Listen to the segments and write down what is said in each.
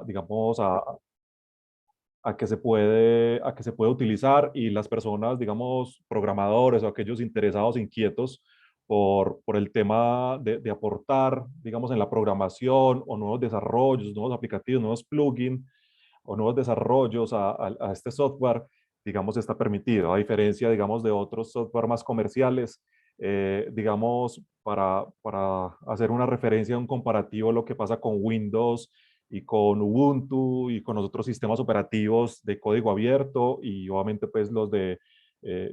digamos, a que se puede utilizar y las personas, digamos, programadores o aquellos interesados, inquietos por el tema de aportar, digamos, en la programación o nuevos desarrollos, nuevos aplicativos, nuevos plugins o nuevos desarrollos a este software, digamos, está permitido, a diferencia, digamos, de otros software más comerciales, digamos, para hacer una referencia, un comparativo, lo que pasa con Windows y con Ubuntu y con los otros sistemas operativos de código abierto y obviamente pues los de,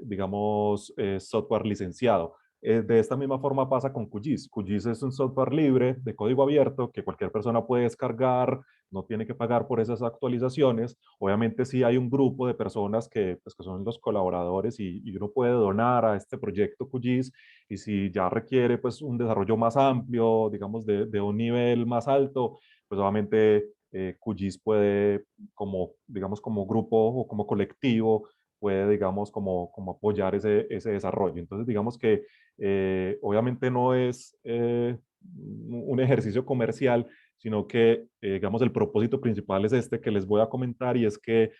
digamos, software licenciado. De esta misma forma pasa con QGIS. QGIS es un software libre de código abierto que cualquier persona puede descargar, no tiene que pagar por esas actualizaciones. Obviamente sí hay un grupo de personas que, pues, que son los colaboradores y uno puede donar a este proyecto QGIS y si ya requiere pues un desarrollo más amplio, digamos de un nivel más alto, pues obviamente QGIS puede como, digamos, como grupo o como colectivo puede, digamos, como apoyar ese desarrollo. Entonces, digamos que obviamente no es un ejercicio comercial, sino que, digamos, el propósito principal es este que les voy a comentar y es que,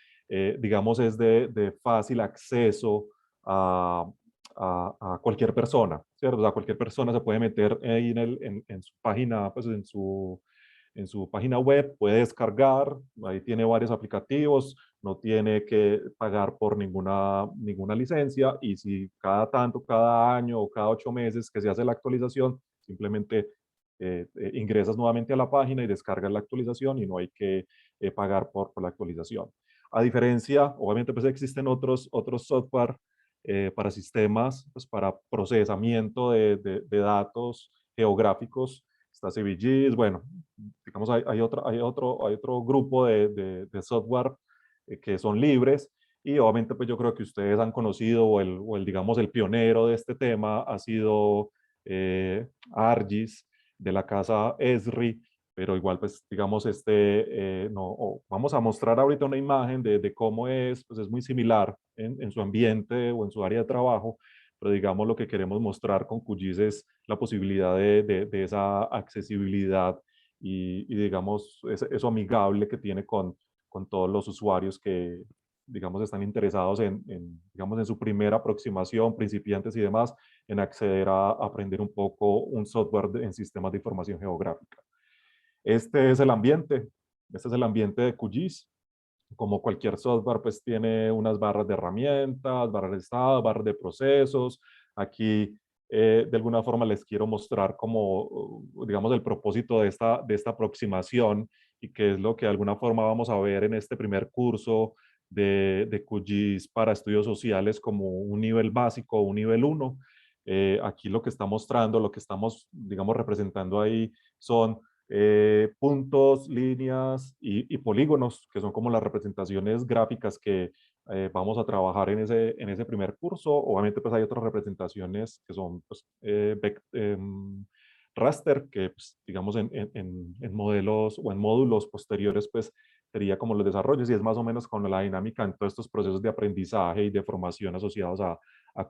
digamos, es de fácil acceso a, a cualquier persona, ¿cierto? O sea, cualquier persona se puede meter ahí en su página, pues en su página web, puede descargar, ahí tiene varios aplicativos, no tiene que pagar por ninguna licencia y si cada tanto, cada año o cada 8 meses que se hace la actualización, simplemente ingresas nuevamente a la página y descargas la actualización y no hay que pagar por la actualización. A diferencia, obviamente pues existen otros software para sistemas, pues para procesamiento de datos geográficos, está CVGIS, bueno, digamos hay otro grupo de software que son libres y obviamente pues yo creo que ustedes han conocido o el digamos el pionero de este tema ha sido ArcGIS de la casa Esri, pero igual pues digamos no, vamos a mostrar ahorita una imagen de cómo es, pues es muy similar en su ambiente o en su área de trabajo, pero digamos lo que queremos mostrar con QGIS es la posibilidad de esa accesibilidad y digamos eso amigable que tiene con todos los usuarios que digamos están interesados digamos en su primera aproximación, principiantes y demás, en acceder a aprender un poco un software en sistemas de información geográfica. Este es el ambiente, este es el ambiente de QGIS. Como cualquier software, pues tiene unas barras de herramientas, barras de estado, barras de procesos. Aquí, de alguna forma, les quiero mostrar como, digamos, el propósito de esta aproximación y qué es lo que de alguna forma vamos a ver en este primer curso de QGIS para estudios sociales como un nivel básico, un nivel 1. Aquí lo que está mostrando, lo que estamos, digamos, representando ahí son puntos, líneas y polígonos, que son como las representaciones gráficas que vamos a trabajar en ese primer curso. Obviamente, pues hay otras representaciones que son pues, raster, que pues, digamos en modelos o en módulos posteriores, pues sería como los desarrollos y es más o menos con la dinámica en todos estos procesos de aprendizaje y de formación asociados a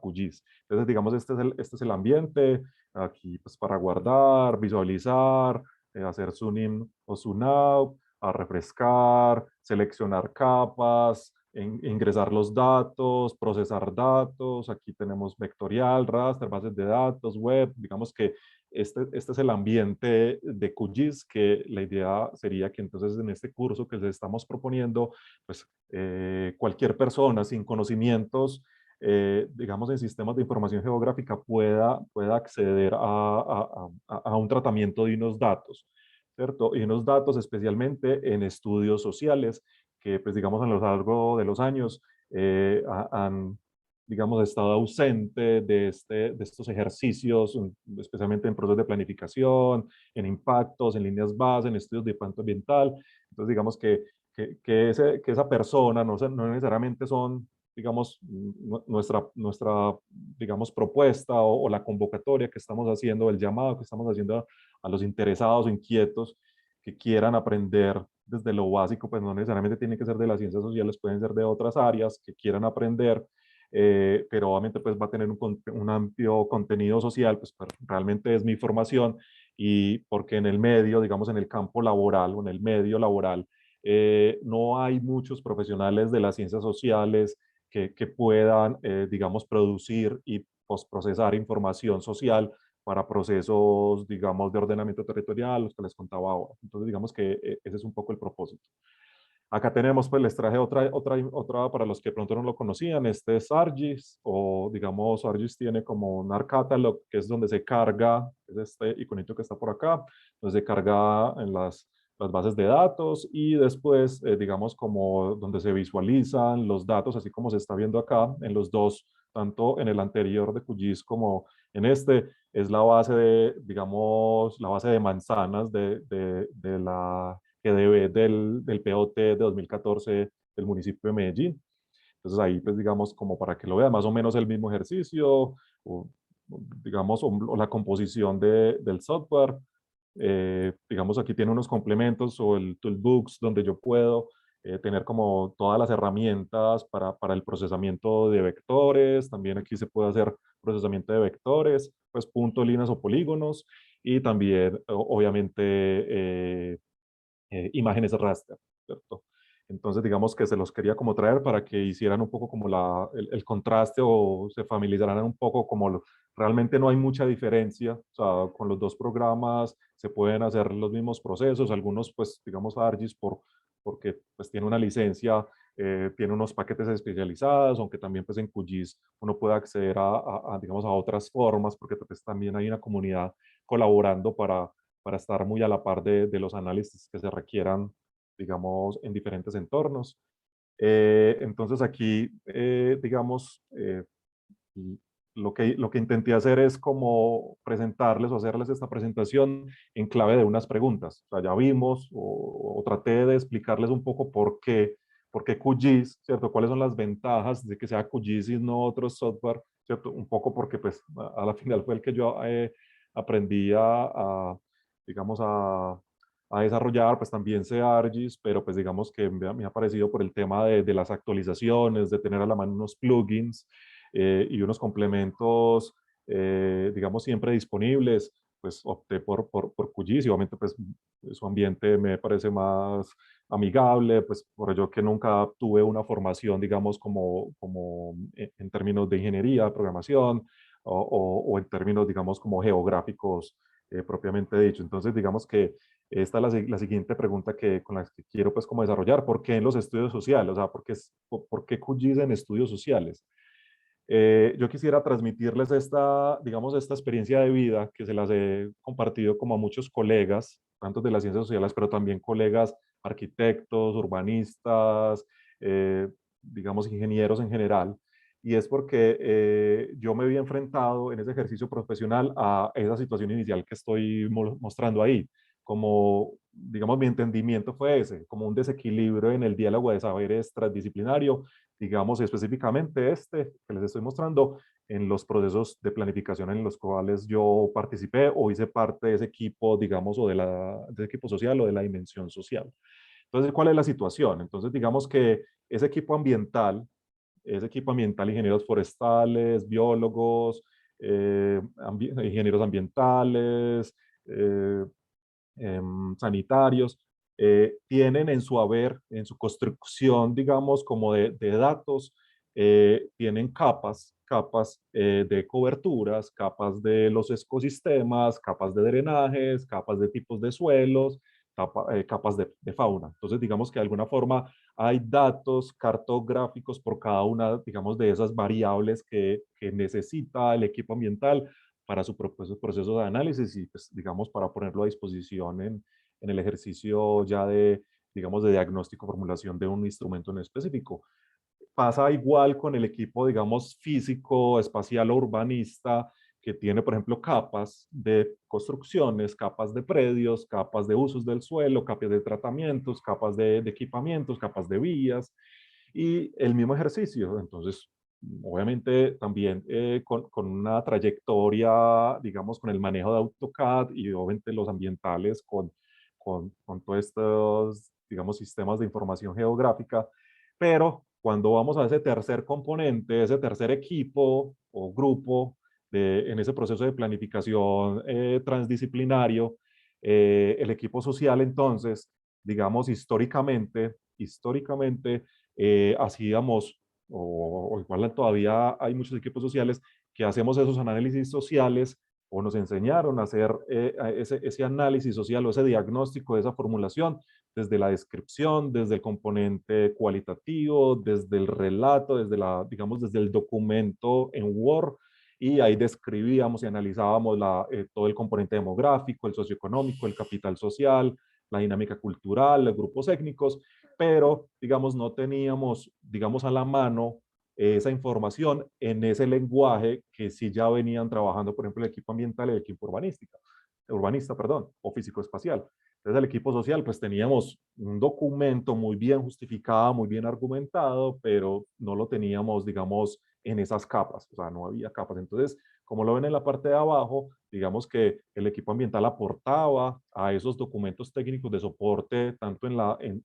QGIS. Entonces, digamos, este es el ambiente, aquí pues para guardar, visualizar, hacer zoom in o zoom out, a refrescar, seleccionar capas, ingresar los datos, procesar datos. Aquí tenemos vectorial, raster, bases de datos, web. Digamos que este es el ambiente de QGIS, que la idea sería que entonces en este curso que les estamos proponiendo, pues cualquier persona sin conocimientos, digamos, en sistemas de información geográfica pueda acceder a un tratamiento de unos datos, ¿cierto? Y unos datos especialmente en estudios sociales que, pues, digamos, a lo largo de los años han, digamos, estado ausente de estos ejercicios, especialmente en procesos de planificación, en impactos, en líneas base, en estudios de impacto ambiental. Entonces, digamos que esa persona no necesariamente son digamos, nuestra digamos, propuesta o la convocatoria que estamos haciendo, el llamado que estamos haciendo a los interesados o inquietos que quieran aprender desde lo básico, pues no necesariamente tiene que ser de las ciencias sociales, pueden ser de otras áreas que quieran aprender, pero obviamente pues va a tener un amplio contenido social, pues realmente es mi formación y porque en el medio, digamos en el campo laboral o en el medio laboral, no hay muchos profesionales de las ciencias sociales que puedan, digamos, producir y postprocesar información social para procesos, digamos, de ordenamiento territorial, los que les contaba ahora. Entonces, digamos que ese es un poco el propósito. Acá tenemos, pues les traje otra para los que pronto no lo conocían. Este es ArcGIS, o digamos, ArcGIS tiene como un ArcCatalog, que es donde se carga, es este iconito que está por acá, donde se carga en las bases de datos y después, digamos, como donde se visualizan los datos, así como se está viendo acá en los dos, tanto en el anterior de QGIS como en este, es la base de, digamos, la base de manzanas de la GDB del POT de 2014 del municipio de Medellín. Entonces ahí, pues digamos, como para que lo vean, más o menos el mismo ejercicio, o digamos, o la composición del software. Digamos, aquí tiene unos complementos o el toolbox donde yo puedo tener como todas las herramientas para el procesamiento de vectores. También aquí se puede hacer procesamiento de vectores, pues puntos, líneas o polígonos. Y también, obviamente, imágenes raster, ¿cierto? Entonces, digamos que se los quería como traer para que hicieran un poco como el contraste o se familiarizaran un poco como realmente no hay mucha diferencia, o sea, con los dos programas se pueden hacer los mismos procesos, algunos pues digamos ArcGIS porque pues tiene una licencia, tiene unos paquetes especializados, aunque también pues en QGIS uno puede acceder digamos a otras formas porque pues también hay una comunidad colaborando para estar muy a la par de los análisis que se requieran, digamos, en diferentes entornos. Entonces aquí, digamos, lo que intenté hacer es como presentarles o hacerles esta presentación en clave de unas preguntas. O sea, ya vimos o traté de explicarles un poco por qué QGIS, ¿cierto? ¿Cuáles son las ventajas de que sea QGIS y no otro software, ¿cierto? Un poco porque pues a la final fue el que yo aprendí digamos, a desarrollar, pues también sé ArcGIS, pero pues digamos que me ha parecido por el tema de las actualizaciones, de tener a la mano unos plugins y unos complementos, digamos, siempre disponibles, pues opté por QGIS y obviamente pues su ambiente me parece más amigable, pues por ello que nunca tuve una formación, digamos, como en términos de ingeniería, programación o en términos, digamos, como geográficos propiamente dicho. Entonces, digamos que esta es la siguiente pregunta con la que quiero pues como desarrollar. ¿Por qué en los estudios sociales? O sea, ¿por qué QGIS en estudios sociales? Yo quisiera transmitirles digamos, esta experiencia de vida que se las he compartido como a muchos colegas, tanto de las ciencias sociales, pero también colegas arquitectos, urbanistas, digamos, ingenieros en general. Y es porque yo me había enfrentado en ese ejercicio profesional a esa situación inicial que estoy mostrando ahí. Como, digamos, mi entendimiento fue ese, como un desequilibrio en el diálogo de saberes transdisciplinario, digamos específicamente este que les estoy mostrando, en los procesos de planificación en los cuales yo participé o hice parte de ese equipo, digamos, o de ese equipo social o de la dimensión social. Entonces, ¿cuál es la situación? Entonces, digamos que ese equipo ambiental, ingenieros forestales, biólogos, ingenieros ambientales, eh, sanitarios, tienen en su haber, en su construcción, digamos, como de datos, tienen capas de coberturas, capas de los ecosistemas, capas de drenajes, capas de tipos de suelos, capas de fauna. Entonces, digamos que de alguna forma hay datos cartográficos por cada una, digamos, de esas variables que necesita el equipo ambiental para su proceso de análisis y, pues, digamos, para ponerlo a disposición en el ejercicio ya digamos, de diagnóstico, formulación de un instrumento en específico. Pasa igual con el equipo, digamos, físico, espacial o urbanista, que tiene, por ejemplo, capas de construcciones, capas de predios, capas de usos del suelo, capas de tratamientos, capas de equipamientos, capas de vías y el mismo ejercicio. Entonces, obviamente también con una trayectoria, digamos, con el manejo de AutoCAD y obviamente los ambientales con todos estos, digamos, sistemas de información geográfica, pero cuando vamos a ese tercer componente, ese tercer equipo o grupo en ese proceso de planificación transdisciplinario, el equipo social entonces digamos, históricamente hacíamos, o igual todavía hay muchos equipos sociales que hacemos esos análisis sociales o nos enseñaron a hacer ese análisis social o ese diagnóstico de esa formulación desde la descripción, desde el componente cualitativo, desde el relato, digamos, desde el documento en Word, y ahí describíamos y analizábamos todo el componente demográfico, el socioeconómico, el capital social, la dinámica cultural, los grupos étnicos, pero, digamos, no teníamos, digamos, a la mano esa información en ese lenguaje que sí ya venían trabajando, por ejemplo, el equipo ambiental y el equipo urbanista, perdón, o físico-espacial. Entonces, el equipo social, pues teníamos un documento muy bien justificado, muy bien argumentado, pero no lo teníamos, digamos, en esas capas, o sea, no había capas. Entonces, como lo ven en la parte de abajo, digamos que el equipo ambiental aportaba a esos documentos técnicos de soporte, tanto en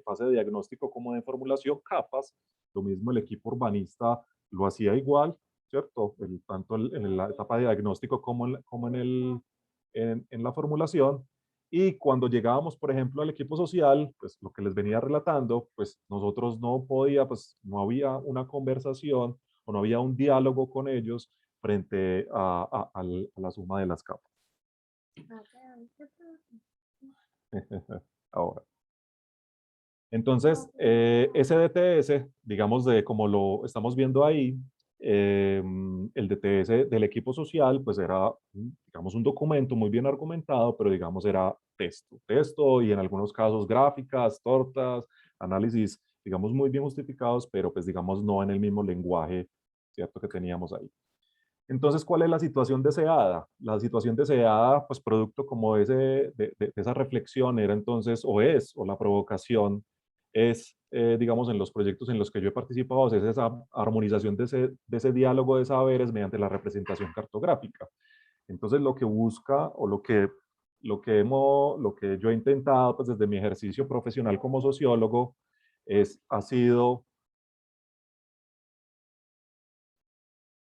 fase de diagnóstico como de formulación, capas. Lo mismo el equipo urbanista lo hacía igual, ¿cierto? Tanto en la etapa de diagnóstico como en la formulación. Y cuando llegábamos, por ejemplo, al equipo social, pues lo que les venía relatando, pues nosotros pues no había una conversación o no había un diálogo con ellos frente a la suma de las capas. Ahora. Entonces, ese DTS, digamos, de como lo estamos viendo ahí, el DTS del equipo social, pues era, digamos, un documento muy bien argumentado, pero digamos era texto y en algunos casos gráficas, tortas, análisis, digamos, muy bien justificados, pero pues digamos no en el mismo lenguaje, ¿cierto? Que teníamos ahí. Entonces, ¿cuál es la situación deseada? La situación deseada, pues producto como de esa reflexión era entonces, o la provocación es, digamos, en los proyectos en los que yo he participado, es esa armonización de ese diálogo de saberes mediante la representación cartográfica. Entonces, lo que busca o lo que yo he intentado, pues desde mi ejercicio profesional como sociólogo,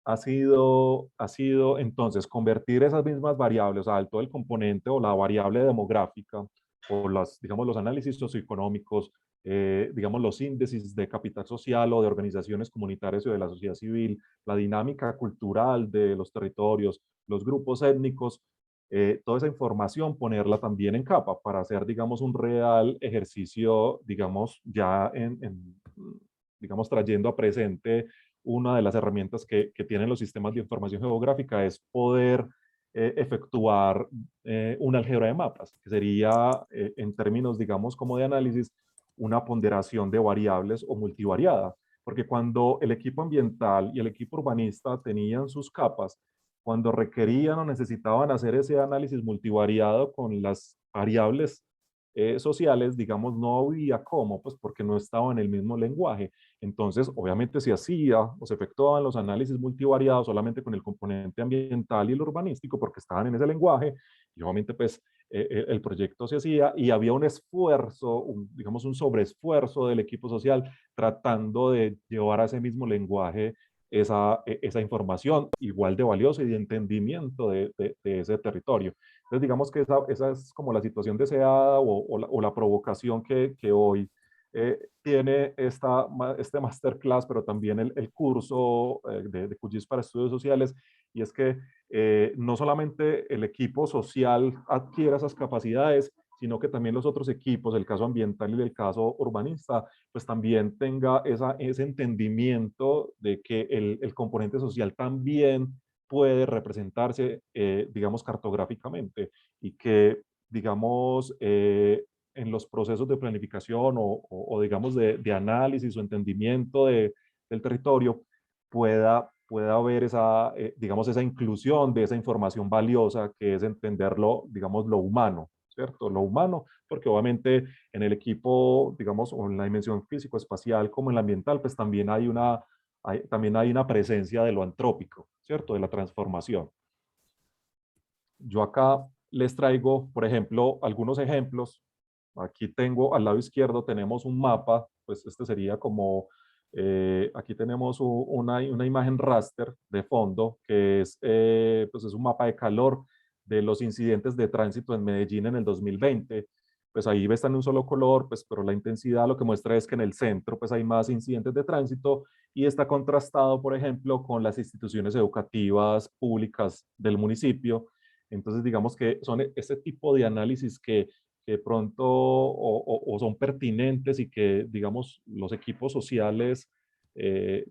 ha sido entonces convertir esas mismas variables, o sea, todo el componente o la variable demográfica o digamos, los análisis socioeconómicos, digamos, los índices de capital social o de organizaciones comunitarias o de la sociedad civil, la dinámica cultural de los territorios, los grupos étnicos, toda esa información ponerla también en capa para hacer, digamos, un real ejercicio, digamos, ya digamos, trayendo a presente una de las herramientas que tienen los sistemas de información geográfica es poder efectuar una álgebra de mapas, que sería, en términos, digamos, como de análisis, una ponderación de variables o multivariada. Porque cuando el equipo ambiental y el equipo urbanista tenían sus capas, cuando requerían o necesitaban hacer ese análisis multivariado con las variables sociales, digamos, no había cómo, pues porque no estaba en el mismo lenguaje. Entonces, obviamente se hacía o se efectuaban los análisis multivariados solamente con el componente ambiental y el urbanístico porque estaban en ese lenguaje y obviamente pues el proyecto se hacía y había un esfuerzo, digamos un sobreesfuerzo del equipo social tratando de llevar a ese mismo lenguaje esa información igual de valiosa y de entendimiento de ese territorio. Entonces, digamos que esa es como la situación deseada o la provocación que hoy tiene este masterclass, pero también el curso de QGIS para estudios sociales, y es que no solamente el equipo social adquiere esas capacidades, sino que también los otros equipos, el caso ambiental y el caso urbanista, pues también tenga ese entendimiento de que el componente social también puede representarse, digamos, cartográficamente y que, digamos, en los procesos de planificación o digamos, de análisis o entendimiento del territorio, pueda haber digamos, esa inclusión de esa información valiosa que es entenderlo, digamos, lo humano, ¿cierto? Lo humano, porque obviamente en el equipo, digamos, o en la dimensión físico-espacial como en la ambiental, pues también hay una presencia de lo antrópico, ¿cierto? De la transformación. Yo acá les traigo, por ejemplo, algunos ejemplos. Aquí tengo al lado izquierdo, tenemos un mapa, pues este sería como, aquí tenemos una imagen raster de fondo, que pues es un mapa de calor de los incidentes de tránsito en Medellín en el 2020. pues ahí están en un solo color, pues, pero la intensidad lo que muestra es que en el centro pues hay más incidentes de tránsito y está contrastado, por ejemplo, con las instituciones educativas públicas del municipio. Entonces, digamos que son ese tipo de análisis que pronto o son pertinentes y que, digamos, los equipos sociales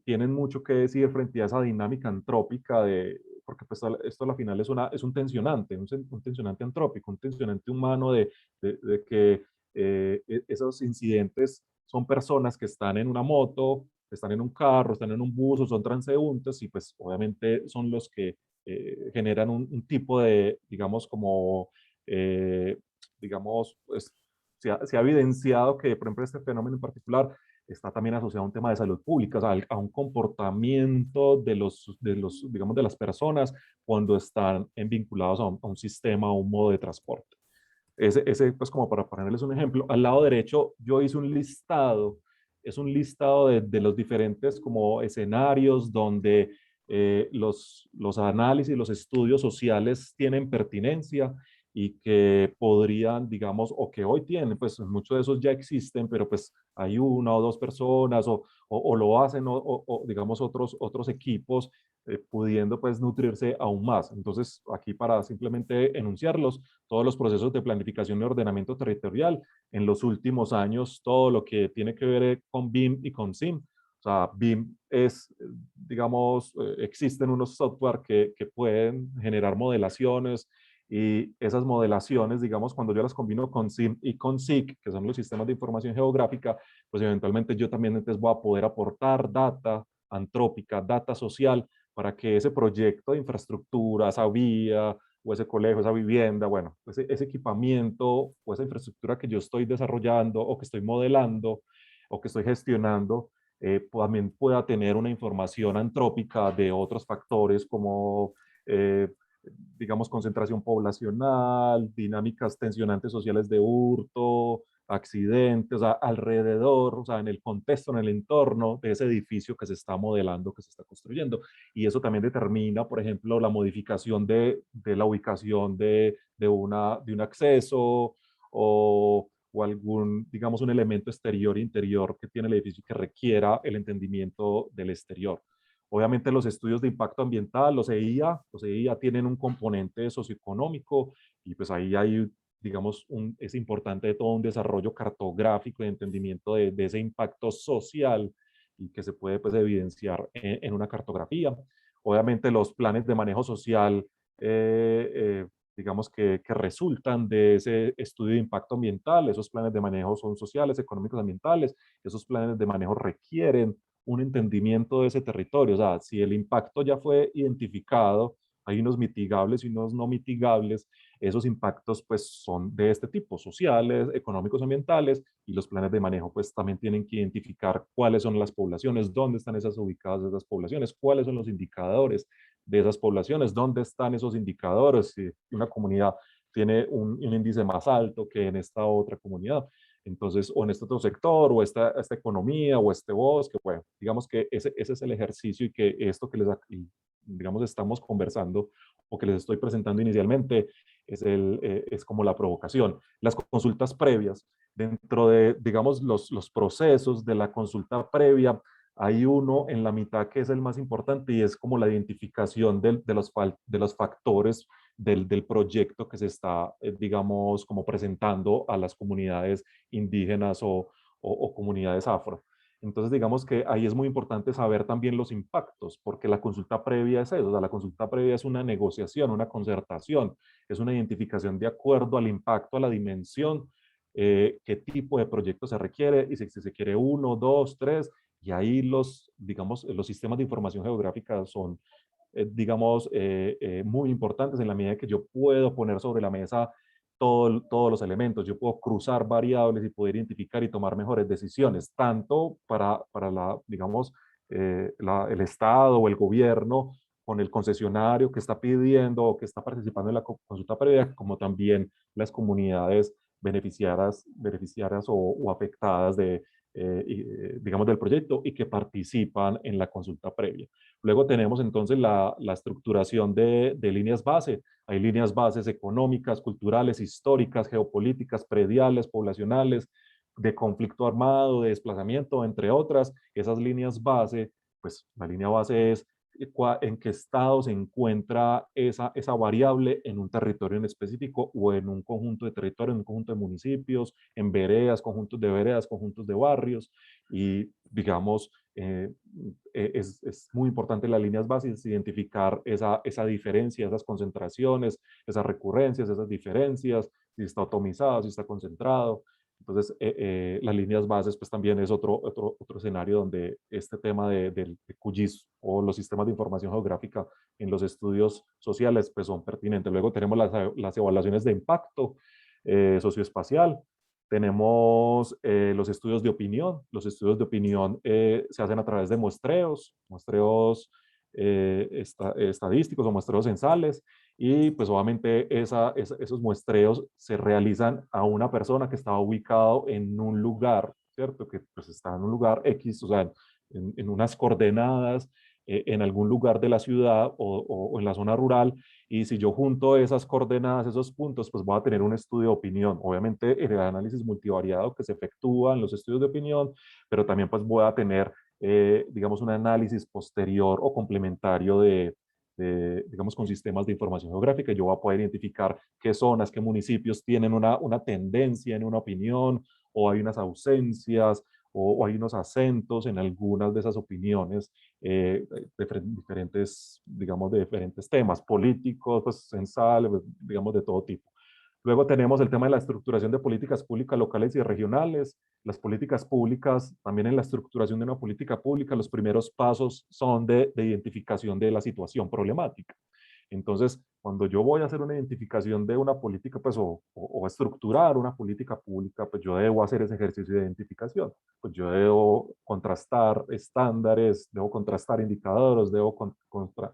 tienen mucho que decir frente a esa dinámica antrópica de, porque pues esto a la final es un tensionante, un tensionante antrópico, un tensionante humano de que esos incidentes son personas que están en una moto, están en un carro, están en un bus o son transeúntes y pues obviamente son los que generan un tipo de, digamos, como, eh, digamos, pues se ha evidenciado que, por ejemplo, este fenómeno en particular está también asociado a un tema de salud pública, o sea, a un comportamiento digamos, de las personas cuando están vinculados a un sistema o un modo de transporte. Pues como para ponerles un ejemplo, al lado derecho yo hice un listado, es un listado de los diferentes como escenarios donde los análisis, los estudios sociales tienen pertinencia y que podrían, digamos, o que hoy tienen, pues muchos de esos ya existen, pero pues hay una o dos personas o lo hacen o, digamos otros equipos pudiendo pues nutrirse aún más. Entonces, aquí para simplemente enunciarlos, todos los procesos de planificación y ordenamiento territorial en los últimos años, todo lo que tiene que ver con BIM y con SIM. O sea, BIM es, digamos, existen unos software que pueden generar modelaciones y esas modelaciones, digamos, cuando yo las combino con SIM y con SIG, que son los sistemas de información geográfica, pues eventualmente yo también entonces voy a poder aportar data antrópica, data social, para que ese proyecto de infraestructura, esa vía, o ese colegio, esa vivienda, bueno, ese equipamiento o esa infraestructura que yo estoy desarrollando o que estoy modelando o que estoy gestionando, también pueda tener una información antrópica de otros factores como, digamos, concentración poblacional, dinámicas tensionantes sociales de hurto, accidentes, o sea, alrededor, o sea, en el contexto, en el entorno de ese edificio que se está modelando, que se está construyendo. Y eso también determina, por ejemplo, la modificación de la ubicación de un acceso o algún, digamos, un elemento exterior e interior que tiene el edificio que requiera el entendimiento del exterior. Obviamente los estudios de impacto ambiental, los EIA tienen un componente socioeconómico y pues ahí hay, digamos, es importante todo un desarrollo cartográfico y entendimiento de ese impacto social y que se puede pues evidenciar en una cartografía. Obviamente los planes de manejo social, digamos que resultan de ese estudio de impacto ambiental, esos planes de manejo son sociales, económicos, ambientales, esos planes de manejo requieren un entendimiento de ese territorio, o sea, si el impacto ya fue identificado, hay unos mitigables y unos no mitigables, esos impactos pues son de este tipo, sociales, económicos, ambientales, y los planes de manejo pues también tienen que identificar cuáles son las poblaciones, dónde están esas ubicadas esas poblaciones, cuáles son los indicadores de esas poblaciones, dónde están esos indicadores, si una comunidad tiene un índice más alto que en esta otra comunidad. Entonces, o en este otro sector, o esta economía, o este bosque, bueno, digamos que ese es el ejercicio y que esto que digamos, estamos conversando o que les estoy presentando inicialmente es como la provocación. Las consultas previas, dentro de, digamos, los procesos de la consulta previa, hay uno en la mitad que es el más importante y es como la identificación de los factores del proyecto que se está, digamos, como presentando a las comunidades indígenas o comunidades afro. Entonces, digamos que ahí es muy importante saber también los impactos, porque la consulta previa es eso, o sea, la consulta previa es una negociación, una concertación, es una identificación de acuerdo al impacto, a la dimensión, qué tipo de proyecto se requiere, y si se quiere uno, dos, tres, y ahí digamos, los sistemas de información geográfica son, digamos, muy importantes en la medida que yo puedo poner sobre la mesa todos los elementos. Yo puedo cruzar variables y poder identificar y tomar mejores decisiones, tanto para digamos, el Estado o el gobierno con el concesionario que está pidiendo o que está participando en la consulta previa, como también las comunidades beneficiarias o afectadas digamos, del proyecto y que participan en la consulta previa. Luego tenemos entonces la estructuración de líneas base. hay líneas bases económicas, culturales, históricas, geopolíticas, prediales, poblacionales, de conflicto armado, de desplazamiento, entre otras. Esas líneas base, pues la línea base es en qué estado se encuentra esa variable en un territorio en específico o en un conjunto de territorios, en un conjunto de municipios, en veredas, conjuntos de barrios y digamos, es muy importante las líneas básicas identificar esa diferencia, esas concentraciones, esas recurrencias, esas diferencias, si está atomizado, si está concentrado. Entonces, las líneas bases, pues también es otro escenario donde este tema de QGIS o los sistemas de información geográfica en los estudios sociales, pues son pertinentes. Luego tenemos las evaluaciones de impacto socioespacial. Tenemos los estudios de opinión. Los estudios de opinión se hacen a través de muestreos estadísticos o muestreos censales y pues obviamente esos muestreos se realizan a una persona que estaba ubicado en un lugar, ¿cierto? Que pues está en un lugar X, o sea, en unas coordenadas, en algún lugar de la ciudad o en la zona rural, y si yo junto esas coordenadas, esos puntos, pues voy a tener un estudio de opinión. Obviamente el análisis multivariado que se efectúa en los estudios de opinión, pero también pues voy a tener, digamos, un análisis posterior o complementario digamos, con sistemas de información geográfica. Yo voy a poder identificar qué zonas, qué municipios tienen una tendencia en una opinión, o hay unas ausencias, o hay unos acentos en algunas de esas opiniones, diferentes, digamos, de diferentes temas, políticos, pues, censales, pues, digamos, de todo tipo. Luego tenemos el tema de la estructuración de políticas públicas locales y regionales. Las políticas públicas, también en la estructuración de una política pública, los primeros pasos son de identificación de la situación problemática. Entonces, cuando yo voy a hacer una identificación de una política, pues, o estructurar una política pública, pues yo debo hacer ese ejercicio de identificación. Pues yo debo contrastar estándares, debo contrastar indicadores, debo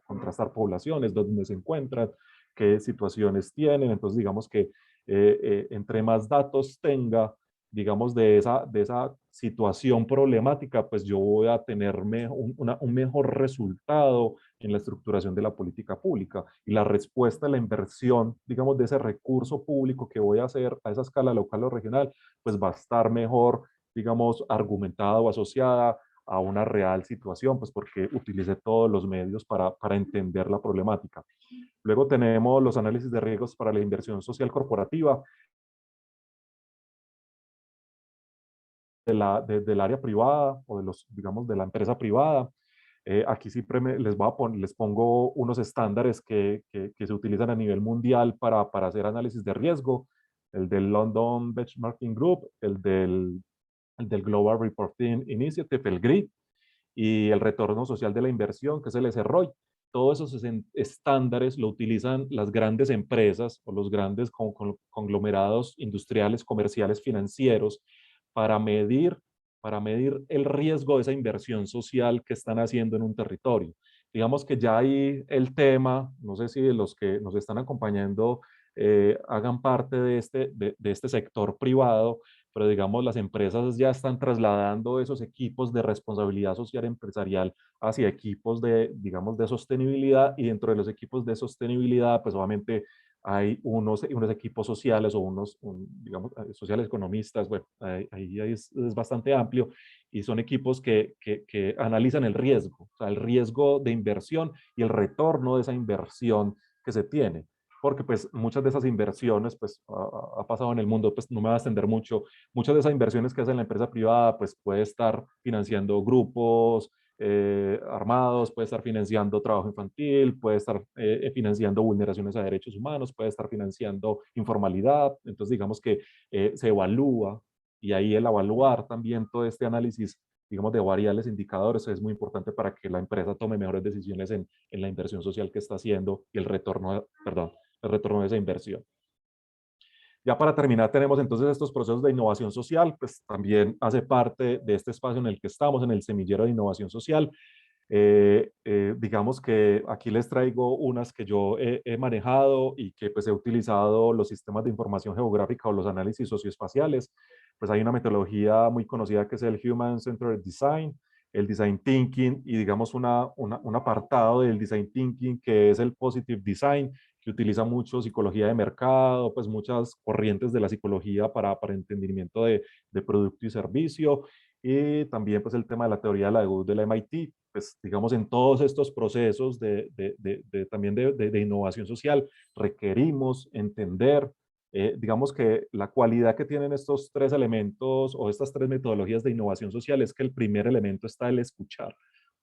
contrastar poblaciones, dónde se encuentran, qué situaciones tienen. Entonces, digamos que entre más datos tenga, digamos, de esa situación problemática, pues yo voy a tener un mejor resultado en la estructuración de la política pública. Y la respuesta, la inversión, digamos, de ese recurso público que voy a hacer a esa escala local o regional, pues va a estar mejor, digamos, argumentada o asociada a una real situación, pues porque utilicé todos los medios para entender la problemática. Luego tenemos los análisis de riesgos para la inversión social corporativa del área privada o digamos, de la empresa privada. Aquí siempre les pongo unos estándares que se utilizan a nivel mundial para hacer análisis de riesgo, el del London Benchmarking Group, el del Global Reporting Initiative, el GRI, y el retorno social de la inversión, que es el SROI. Todos esos estándares lo utilizan las grandes empresas o los grandes conglomerados industriales, comerciales, financieros, para medir, para medir el riesgo de esa inversión social que están haciendo en un territorio. Digamos que ya ahí el tema, no sé si los que nos están acompañando hagan parte de este sector privado, pero digamos las empresas ya están trasladando esos equipos de responsabilidad social empresarial hacia equipos digamos, de sostenibilidad, y dentro de los equipos de sostenibilidad, pues obviamente hay unos equipos sociales o digamos, sociales economistas, bueno, ahí es bastante amplio, y son equipos que analizan el riesgo, o sea, el riesgo de inversión y el retorno de esa inversión que se tiene, porque pues muchas de esas inversiones, pues ha pasado en el mundo, pues no me va a extender mucho, muchas de esas inversiones que hace la empresa privada, pues puede estar financiando grupos armados, puede estar financiando trabajo infantil, puede estar financiando vulneraciones a derechos humanos, puede estar financiando informalidad. Entonces, digamos que se evalúa, y ahí el evaluar también todo este análisis, digamos, de variables, indicadores, es muy importante para que la empresa tome mejores decisiones en la inversión social que está haciendo y el retorno de esa inversión. Ya para terminar, tenemos entonces estos procesos de innovación social, pues también hace parte de este espacio en el que estamos, en el semillero de innovación social. Digamos que aquí les traigo unas que yo he manejado y que pues he utilizado los sistemas de información geográfica o los análisis socioespaciales. Pues hay una metodología muy conocida que es el Human Centered Design, el Design Thinking, y digamos un apartado del Design Thinking que es el Positive Design, que utiliza mucho psicología de mercado, pues muchas corrientes de la psicología para entendimiento de producto y servicio, y también pues el tema de la teoría de la deuda de la MIT, pues digamos en todos estos procesos también de innovación social requerimos entender, digamos que la cualidad que tienen estos tres elementos o estas tres metodologías de innovación social es que el primer elemento está el escuchar.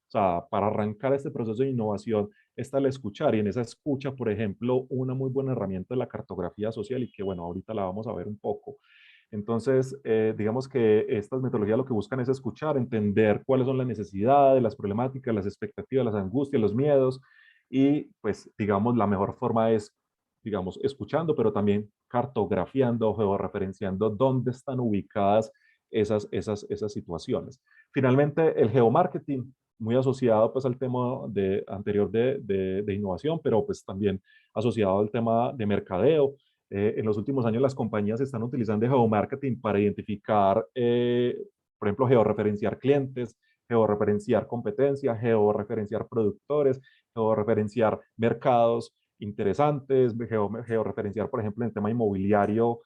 O sea, para arrancar este proceso de innovación está el escuchar, y en esa escucha, por ejemplo, una muy buena herramienta es la cartografía social, y que bueno, ahorita la vamos a ver un poco. Entonces, digamos que estas metodologías lo que buscan es escuchar, entender cuáles son las necesidades, las problemáticas, las expectativas, las angustias, los miedos, y pues, digamos, la mejor forma es, digamos, escuchando, pero también cartografiando o georreferenciando dónde están ubicadas esas situaciones. Finalmente, el geomarketing, muy asociado pues al tema anterior de innovación, pero pues también asociado al tema de mercadeo. En los últimos años las compañías están utilizando geomarketing para identificar, por ejemplo, georreferenciar clientes, georreferenciar competencia, georreferenciar productores, georreferenciar mercados interesantes, georreferenciar, por ejemplo, en el tema inmobiliario,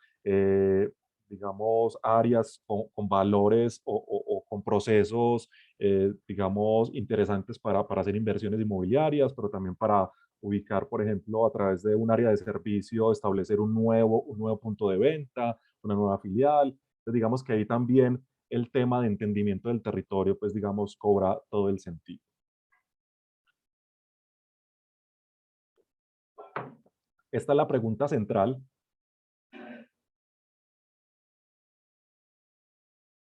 digamos, áreas con valores o con procesos, digamos, interesantes para hacer inversiones inmobiliarias, pero también para ubicar, por ejemplo, a través de un área de servicio, establecer un nuevo punto de venta, una nueva filial. Entonces, digamos que ahí también el tema de entendimiento del territorio, pues, digamos, cobra todo el sentido. Esta es la pregunta central.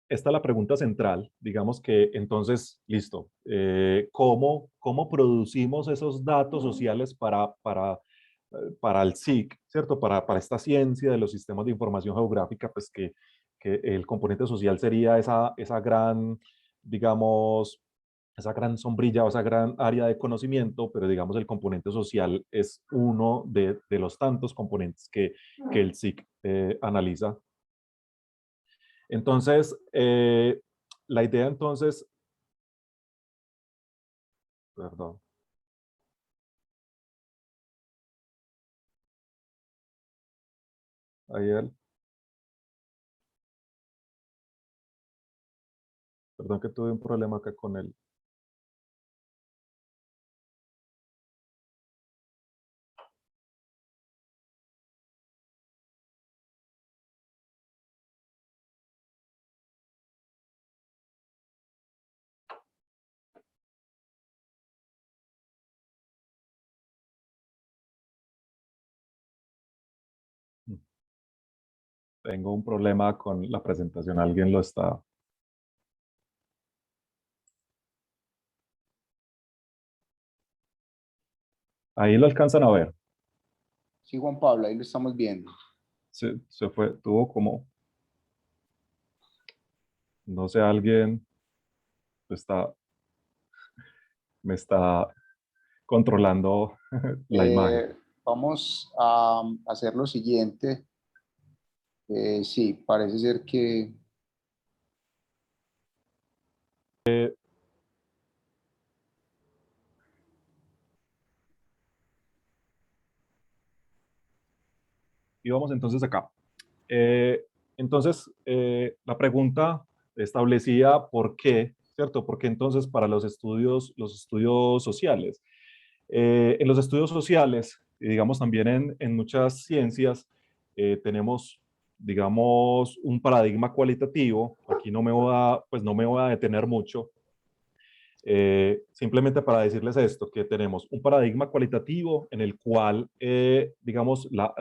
Esta es la pregunta central, digamos que entonces, listo, ¿cómo producimos esos datos sociales para el SIC, ¿cierto? Para esta ciencia de los sistemas de información geográfica, pues que el componente social sería esa gran, digamos, esa gran sombrilla o esa gran área de conocimiento, pero digamos el componente social es uno de los tantos componentes que el SIC analiza. Entonces, la idea entonces, perdón, ayer, perdón que tuve un problema acá con él. Tengo un problema con la presentación, alguien lo está. Ahí lo alcanzan a ver. Sí, Juan Pablo, ahí lo estamos viendo. Se fue, tuvo como, no sé, alguien está, me está controlando la imagen. Vamos a hacer lo siguiente. Sí, parece ser que Y vamos entonces acá. Entonces, la pregunta establecía por qué, ¿cierto? ¿Por qué entonces para los estudios sociales? En los estudios sociales, y digamos también en muchas ciencias, tenemos, digamos, un paradigma cualitativo. Aquí pues no me voy a detener mucho. Simplemente para decirles esto, que tenemos un paradigma cualitativo en el cual, digamos, la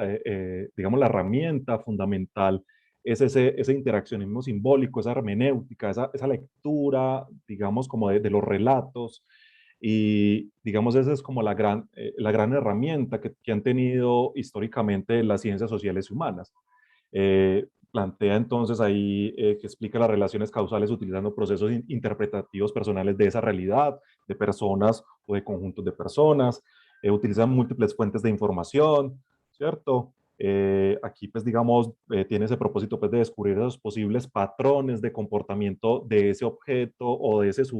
herramienta fundamental es ese interaccionismo simbólico, esa hermenéutica, esa lectura, digamos, como de los relatos. Y, digamos, esa es como la gran herramienta que han tenido históricamente las ciencias sociales y humanas. Plantea entonces ahí que explica las relaciones causales utilizando procesos interpretativos personales de esa realidad, de personas o de conjuntos de personas, utilizan múltiples fuentes de información, ¿cierto? Aquí, pues, digamos, tiene ese propósito, pues, de descubrir los posibles patrones de comportamiento de ese objeto o de esos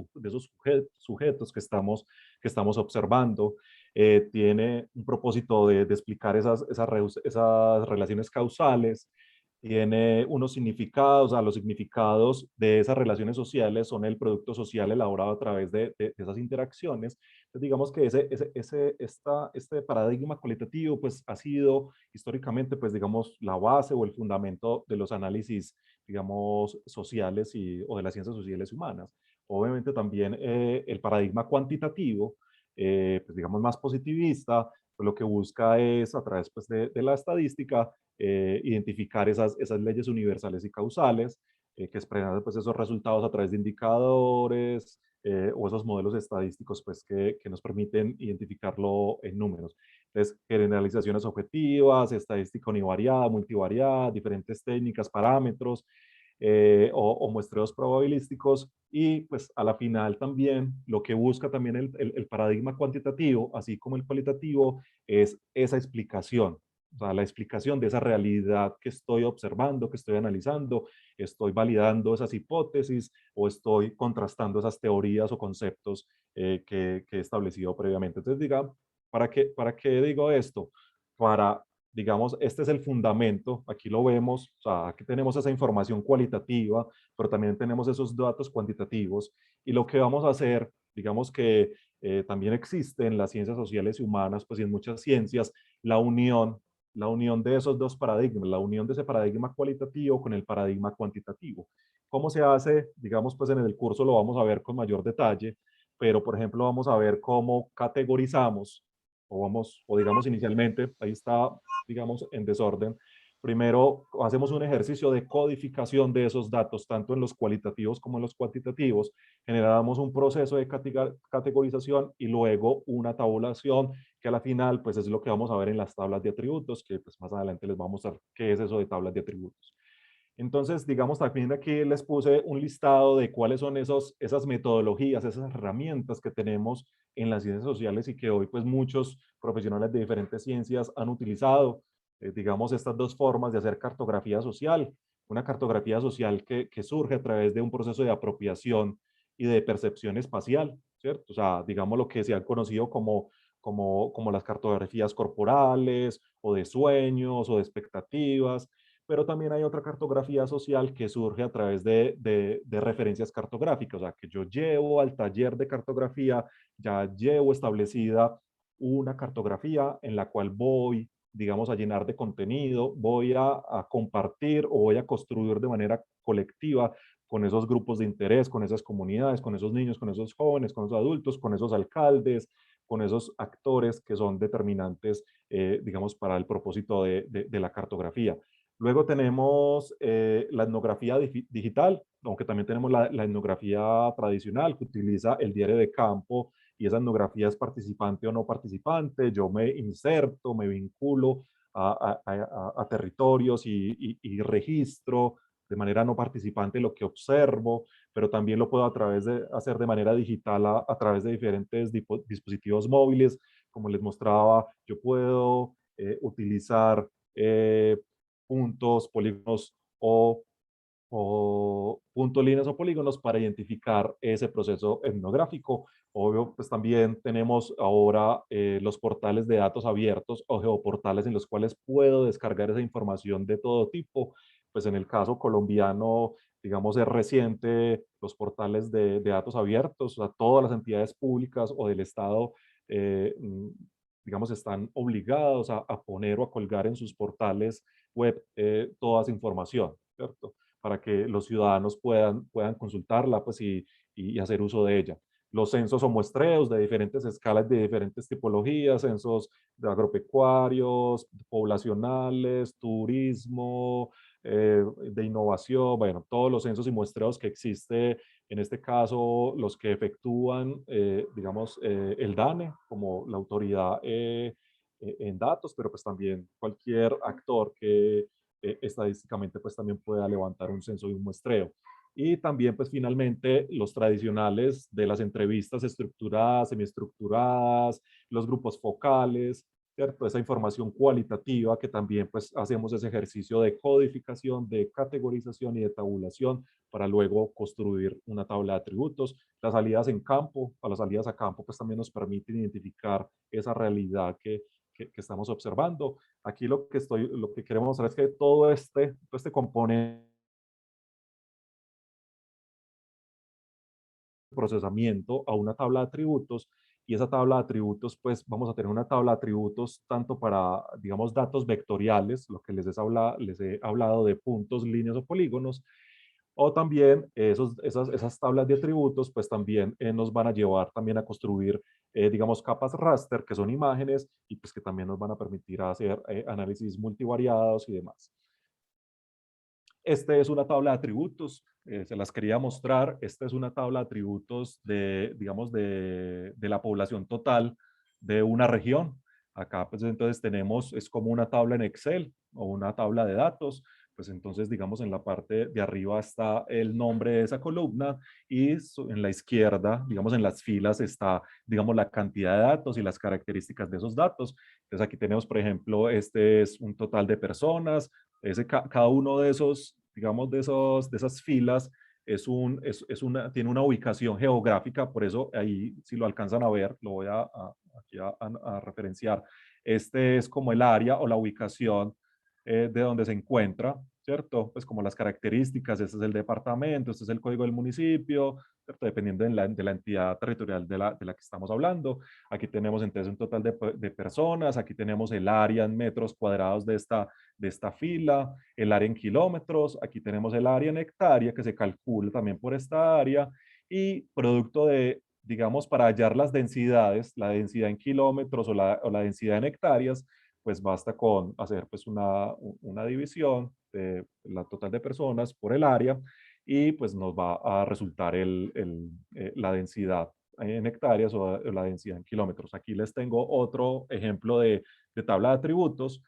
sujetos que estamos observando. tiene un propósito de explicar esas relaciones causales, tiene unos significados, los significados de esas relaciones sociales son el producto social elaborado a través de esas interacciones. Entonces, digamos que este paradigma cualitativo pues ha sido históricamente pues digamos la base o el fundamento de los análisis digamos sociales o de las ciencias sociales humanas. Obviamente también el paradigma cuantitativo, pues digamos más positivista, pues lo que busca es a través pues de la estadística identificar esas leyes universales y causales que expresan pues, esos resultados a través de indicadores o esos modelos estadísticos pues, que nos permiten identificarlo en números. Entonces, generalizaciones objetivas, estadística univariada, multivariada, diferentes técnicas, parámetros o muestreos probabilísticos y pues a la final también lo que busca también el paradigma cuantitativo, así como el cualitativo, es esa explicación. O sea, la explicación de esa realidad que estoy observando, que estoy analizando, estoy validando esas hipótesis o estoy contrastando esas teorías o conceptos que he establecido previamente. Entonces, diga, ¿para qué digo esto? Para, digamos, este es el fundamento, aquí lo vemos, o sea, aquí tenemos esa información cualitativa, pero también tenemos esos datos cuantitativos y lo que vamos a hacer, digamos que también existe en las ciencias sociales y humanas, pues y en muchas ciencias, la unión la unión de esos dos paradigmas, la unión de ese paradigma cualitativo con el paradigma cuantitativo. ¿Cómo se hace? Digamos, pues en el curso lo vamos a ver con mayor detalle, pero por ejemplo vamos a ver cómo categorizamos, o digamos inicialmente, ahí está, digamos, en desorden. Primero hacemos un ejercicio de codificación de esos datos, tanto en los cualitativos como en los cuantitativos. Generamos un proceso de categorización y luego una tabulación que a la final pues es lo que vamos a ver en las tablas de atributos, que pues más adelante les vamos a mostrar qué es eso de tablas de atributos. Entonces, digamos, también aquí les puse un listado de cuáles son esas metodologías, esas herramientas que tenemos en las ciencias sociales y que hoy pues muchos profesionales de diferentes ciencias han utilizado, digamos, estas dos formas de hacer cartografía social. Una cartografía social que surge a través de un proceso de apropiación y de percepción espacial, ¿cierto? O sea, digamos lo que se ha conocido como las cartografías corporales o de sueños o de expectativas, pero también hay otra cartografía social que surge a través de referencias cartográficas, o sea, que yo llevo al taller de cartografía, ya llevo establecida una cartografía en la cual voy, digamos, a llenar de contenido, voy a compartir o voy a construir de manera colectiva con esos grupos de interés, con esas comunidades, con esos niños, con esos jóvenes, con esos adultos, con esos alcaldes, con esos actores que son determinantes, digamos, para el propósito de la cartografía. Luego tenemos la etnografía digital, aunque también tenemos la etnografía tradicional que utiliza el diario de campo y esa etnografía es participante o no participante. Yo me inserto, me vinculo a territorios y registro de manera no participante lo que observo, pero también lo puedo hacer de manera digital a través de diferentes dispositivos móviles. Como les mostraba, yo puedo utilizar puntos, polígonos o puntos, líneas o polígonos para identificar ese proceso etnográfico. Obvio, pues también tenemos ahora los portales de datos abiertos o geoportales en los cuales puedo descargar esa información de todo tipo. Pues en el caso colombiano, digamos, es reciente los portales de datos abiertos, o sea, todas las entidades públicas o del Estado, eh, mm, digamos, están obligados a poner o a colgar en sus portales web toda esa información, ¿cierto? Para que los ciudadanos puedan consultarla pues, y hacer uso de ella. Los censos o muestreos de diferentes escalas, de diferentes tipologías, censos de agropecuarios, poblacionales, turismo, de innovación, bueno, todos los censos y muestreos que existe, en este caso los que efectúan, digamos, el DANE como la autoridad en datos, pero pues también cualquier actor que estadísticamente pues también pueda levantar un censo y un muestreo. Y también pues finalmente los tradicionales de las entrevistas estructuradas, semiestructuradas, los grupos focales, ¿cierto? Esa información cualitativa que también pues hacemos ese ejercicio de codificación, de categorización y de tabulación para luego construir una tabla de atributos. Las salidas en campo, a las salidas a campo pues también nos permiten identificar esa realidad que estamos observando. Aquí lo que queremos mostrar es que todo este componente procesamiento a una tabla de atributos y esa tabla de atributos, pues vamos a tener una tabla de atributos tanto para, digamos, datos vectoriales, lo que les he hablado de puntos, líneas o polígonos, o también esas tablas de atributos, pues también nos van a llevar también a construir, digamos, capas raster, que son imágenes, y pues que también nos van a permitir hacer análisis multivariados y demás. Esta es una tabla de atributos, se las quería mostrar. Esta es una tabla de atributos de, digamos, de la población total de una región. Acá, pues entonces tenemos, es como una tabla en Excel o una tabla de datos. Pues entonces, digamos, en la parte de arriba está el nombre de esa columna y en la izquierda, digamos, en las filas está, digamos, la cantidad de datos y las características de esos datos. Entonces aquí tenemos, por ejemplo, este es un total de personas, cada uno de esos, digamos, de esas filas tiene una ubicación geográfica, por eso ahí, si lo alcanzan a ver, lo voy aquí a referenciar. Este es como el área o la ubicación de donde se encuentra, ¿cierto? Pues como las características, este es el departamento, este es el código del municipio, ¿cierto? Dependiendo de la entidad territorial de la que estamos hablando. Aquí tenemos entonces un total de personas, aquí tenemos el área en metros cuadrados de esta fila, el área en kilómetros, aquí tenemos el área en hectárea que se calcula también por esta área y producto de, digamos, para hallar las densidades, la densidad en kilómetros o la densidad en hectáreas, pues basta con hacer pues una división de la total de personas por el área y pues nos va a resultar la densidad en hectáreas o la densidad en kilómetros. Aquí les tengo otro ejemplo de tabla de atributos.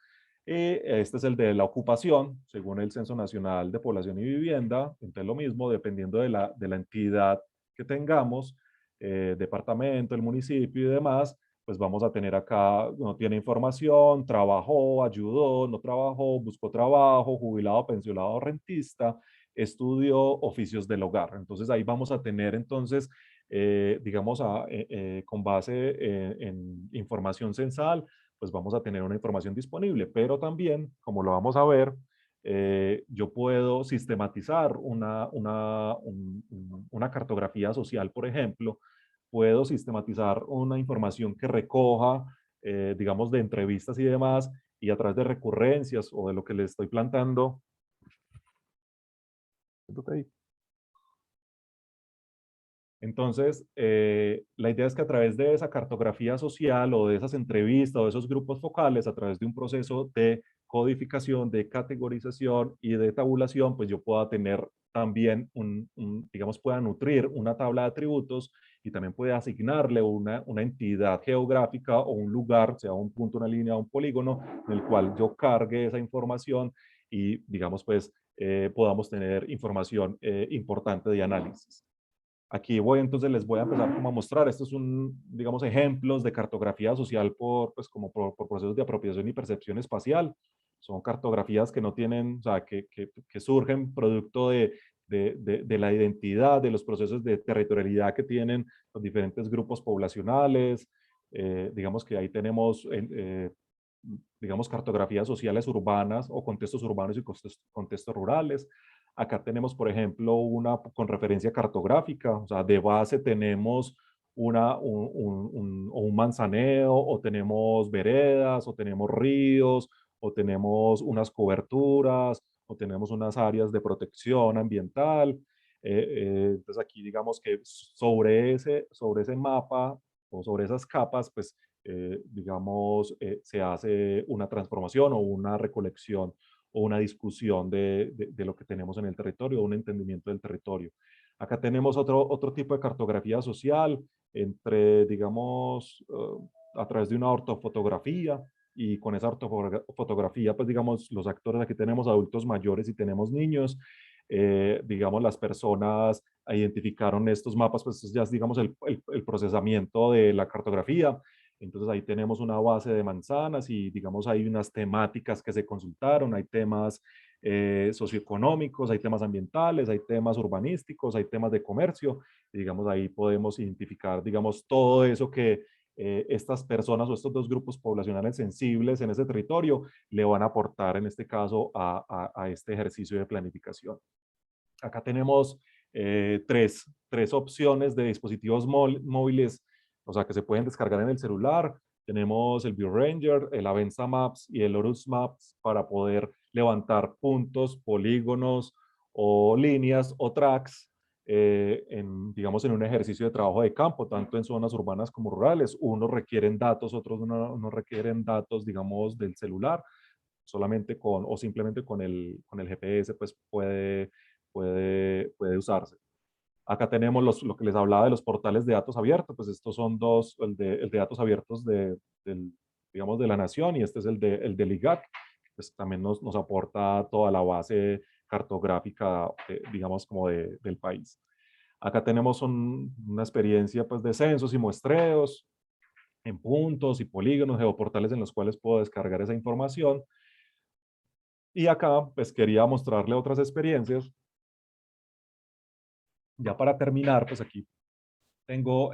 Este es el de la ocupación, según el Censo Nacional de Población y Vivienda. Entonces lo mismo, dependiendo de la entidad que tengamos, departamento, el municipio y demás, pues vamos a tener acá, no tiene información, trabajó, ayudó, no trabajó, buscó trabajo, jubilado, pensionado, rentista, estudió oficios del hogar. Entonces ahí vamos a tener entonces, digamos, con base en información censal, pues vamos a tener una información disponible, pero también, como lo vamos a ver, yo puedo sistematizar una cartografía social, por ejemplo, puedo sistematizar una información que recoja, digamos, de entrevistas y demás, y a través de recurrencias o de lo que le estoy plantando. Entonces, la idea es que a través de esa cartografía social o de esas entrevistas o de esos grupos focales, a través de un proceso de codificación, de categorización y de tabulación, pues yo pueda tener también digamos, pueda nutrir una tabla de atributos y también puede asignarle una entidad geográfica o un lugar, sea un punto, una línea, un polígono, en el cual yo cargue esa información y, digamos, pues, podamos tener información importante de análisis. Aquí entonces les voy a empezar como a mostrar, estos son, digamos, ejemplos de cartografía social pues como por procesos de apropiación y percepción espacial. Son cartografías que no tienen, o sea, que surgen producto de la identidad, de los procesos de territorialidad que tienen los diferentes grupos poblacionales. Digamos que ahí tenemos, digamos, cartografías sociales urbanas o contextos urbanos y contextos rurales. Acá tenemos, por ejemplo, una con referencia cartográfica, o sea, de base tenemos un manzaneo, o tenemos veredas, o tenemos ríos, o tenemos unas coberturas, o tenemos unas áreas de protección ambiental. Entonces aquí digamos que sobre ese mapa o sobre esas capas, pues digamos, se hace una transformación o una recolección o una discusión de lo que tenemos en el territorio, un entendimiento del territorio. Acá tenemos otro tipo de cartografía social, digamos, a través de una ortofotografía, y con esa ortofotografía, pues digamos, los actores, aquí tenemos adultos mayores y tenemos niños, digamos, las personas identificaron estos mapas, pues ya es, digamos, el procesamiento de la cartografía. Entonces ahí tenemos una base de manzanas y digamos hay unas temáticas que se consultaron, hay temas socioeconómicos, hay temas ambientales, hay temas urbanísticos, hay temas de comercio, y digamos ahí podemos identificar digamos todo eso que estas personas o estos dos grupos poblacionales sensibles en ese territorio le van a aportar en este caso a este ejercicio de planificación. Acá tenemos tres opciones de dispositivos móviles, o sea, que se pueden descargar en el celular. Tenemos el ViewRanger, el Avenza Maps y el Horus Maps para poder levantar puntos, polígonos o líneas o tracks digamos, en un ejercicio de trabajo de campo, tanto en zonas urbanas como rurales. Unos requieren datos, otros no requieren datos, digamos, del celular. Solamente o simplemente con el GPS, pues puede usarse. Acá tenemos lo que les hablaba de los portales de datos abiertos, pues estos son dos, el de datos abiertos digamos, de la nación y este es el del IGAC, pues también nos aporta toda la base cartográfica, digamos, como del país. Acá tenemos una experiencia pues, de censos y muestreos en puntos y polígonos, geoportales en los cuales puedo descargar esa información. Y acá pues quería mostrarle otras experiencias. Ya para terminar, pues aquí tengo,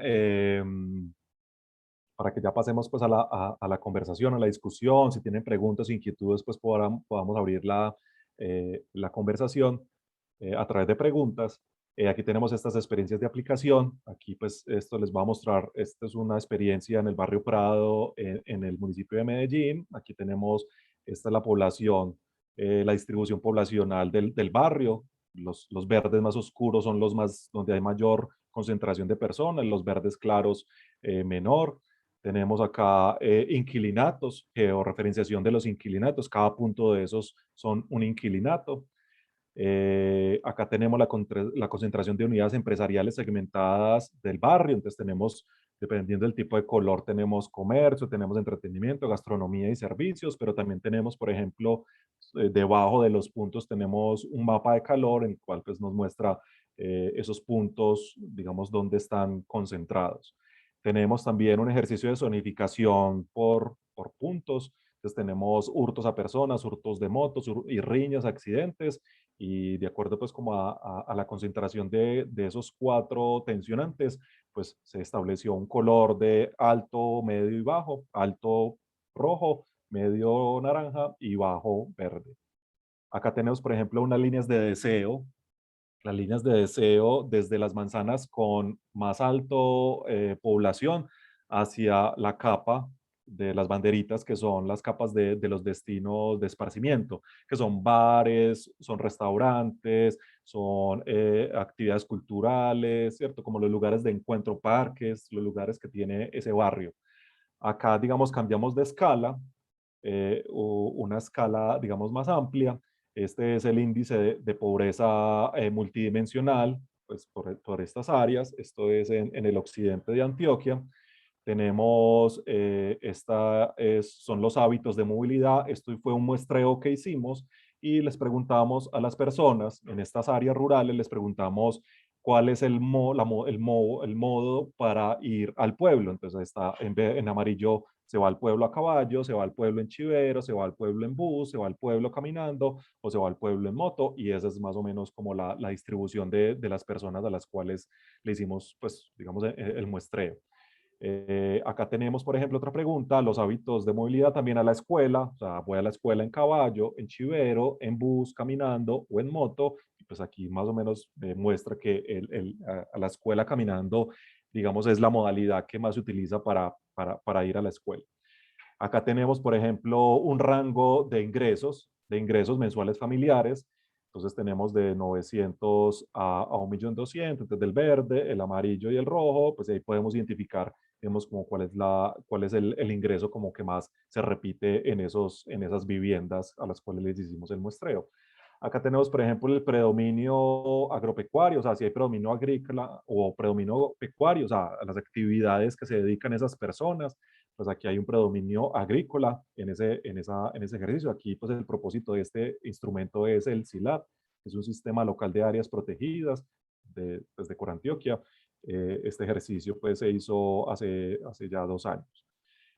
para que ya pasemos pues a la conversación, a la discusión, si tienen preguntas o inquietudes, pues podamos abrir la conversación a través de preguntas. Aquí tenemos estas experiencias de aplicación. Aquí pues esto les va a mostrar, esta es una experiencia en el barrio Prado, en el municipio de Medellín. Aquí tenemos, esta es la población, la distribución poblacional del barrio. Los verdes más oscuros son los más, donde hay mayor concentración de personas, los verdes claros menor. Tenemos acá inquilinatos, georreferenciación de los inquilinatos. Cada punto de esos son un inquilinato. Acá tenemos la concentración de unidades empresariales segmentadas del barrio. Entonces tenemos, dependiendo del tipo de color, tenemos comercio, tenemos entretenimiento, gastronomía y servicios, pero también tenemos, por ejemplo, debajo de los puntos tenemos un mapa de calor en el cual pues, nos muestra esos puntos, digamos, donde están concentrados. Tenemos también un ejercicio de zonificación por puntos. Entonces tenemos hurtos a personas, hurtos de motos y riñas, accidentes, y de acuerdo pues como a la concentración de esos cuatro tensionantes, pues se estableció un color de alto, medio y bajo, alto rojo, medio naranja y bajo verde. Acá tenemos, por ejemplo, unas líneas de deseo. Las líneas de deseo desde las manzanas con más alto población hacia la capa de las banderitas, que son las capas de los destinos de esparcimiento, que son bares, son restaurantes, son actividades culturales, ¿cierto? Como los lugares de encuentro, parques, los lugares que tiene ese barrio. Acá, digamos, cambiamos de escala, una escala, digamos, más amplia. Este es el índice de pobreza multidimensional, pues por estas áreas. Esto es en el occidente de Antioquia. Tenemos, son los hábitos de movilidad. Esto fue un muestreo que hicimos y les preguntamos a las personas en estas áreas rurales, les preguntamos cuál es el modo para ir al pueblo. Entonces está en amarillo se va al pueblo a caballo, se va al pueblo en chivero, se va al pueblo en bus, se va al pueblo caminando o se va al pueblo en moto, y esa es más o menos como la distribución de las personas a las cuales le hicimos, pues, digamos, el muestreo. Acá tenemos, por ejemplo, otra pregunta, los hábitos de movilidad también a la escuela, o sea, voy a la escuela en caballo, en chivero, en bus, caminando o en moto, y pues aquí más o menos muestra que a la escuela caminando, digamos, es la modalidad que más se utiliza para ir a la escuela. Acá tenemos, por ejemplo, un rango de ingresos mensuales familiares. Entonces tenemos de 900 a 1.200.000, entonces del verde, el amarillo y el rojo, pues ahí podemos identificar, vemos como cuál es el ingreso como que más se repite en esas viviendas a las cuales les hicimos el muestreo. Acá tenemos, por ejemplo, el predominio agropecuario, o sea, si hay predominio agrícola o predominio pecuario, o sea, las actividades que se dedican esas personas, pues aquí hay un predominio agrícola en ese ejercicio. Aquí, pues el propósito de este instrumento es el SILAP, que es un sistema local de áreas protegidas de Corantioquia. Este ejercicio, pues, se hizo hace ya 2 años.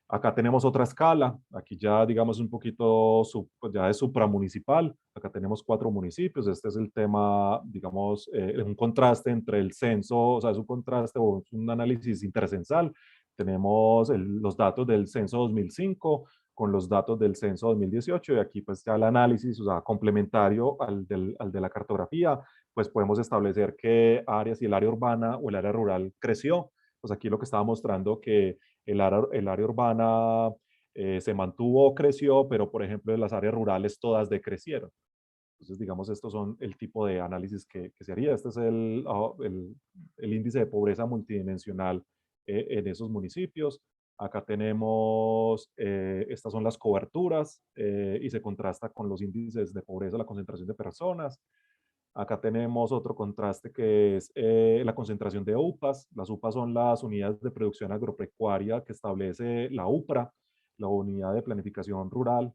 Acá tenemos otra escala, aquí ya digamos un poquito pues ya es supramunicipal, acá tenemos 4 municipios, este es el tema, digamos, un contraste entre el censo, o sea, es un contraste o un análisis intercensal. Tenemos los datos del censo 2005 con los datos del censo 2018 y aquí pues ya el análisis, o sea, complementario al de la cartografía, pues podemos establecer qué áreas y el área urbana o el área rural creció. Pues aquí lo que estaba mostrando que el área urbana se mantuvo, creció, pero por ejemplo en las áreas rurales todas decrecieron. Entonces, digamos, estos son el tipo de análisis que se haría. Este es el índice de pobreza multidimensional en esos municipios. Acá tenemos, estas son las coberturas y se contrasta con los índices de pobreza, la concentración de personas. Acá tenemos otro contraste que es la concentración de UPAs. Las UPAs son las unidades de producción agropecuaria que establece la UPRA, la Unidad de Planificación Rural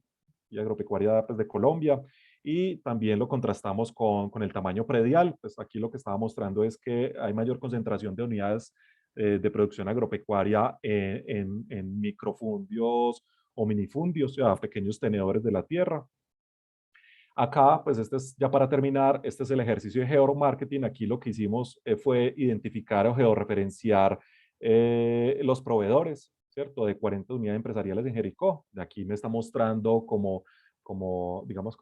y Agropecuaria pues, de Colombia. Y también lo contrastamos con el tamaño predial. Pues aquí lo que estaba mostrando es que hay mayor concentración de unidades de producción agropecuaria en microfundios o minifundios, o sea, pequeños tenedores de la tierra. Acá, pues este es ya para terminar, este es el ejercicio de geomarketing. Aquí lo que hicimos fue identificar o georreferenciar los proveedores, ¿cierto? De 40 unidades empresariales en Jericó. De aquí me está mostrando digamos,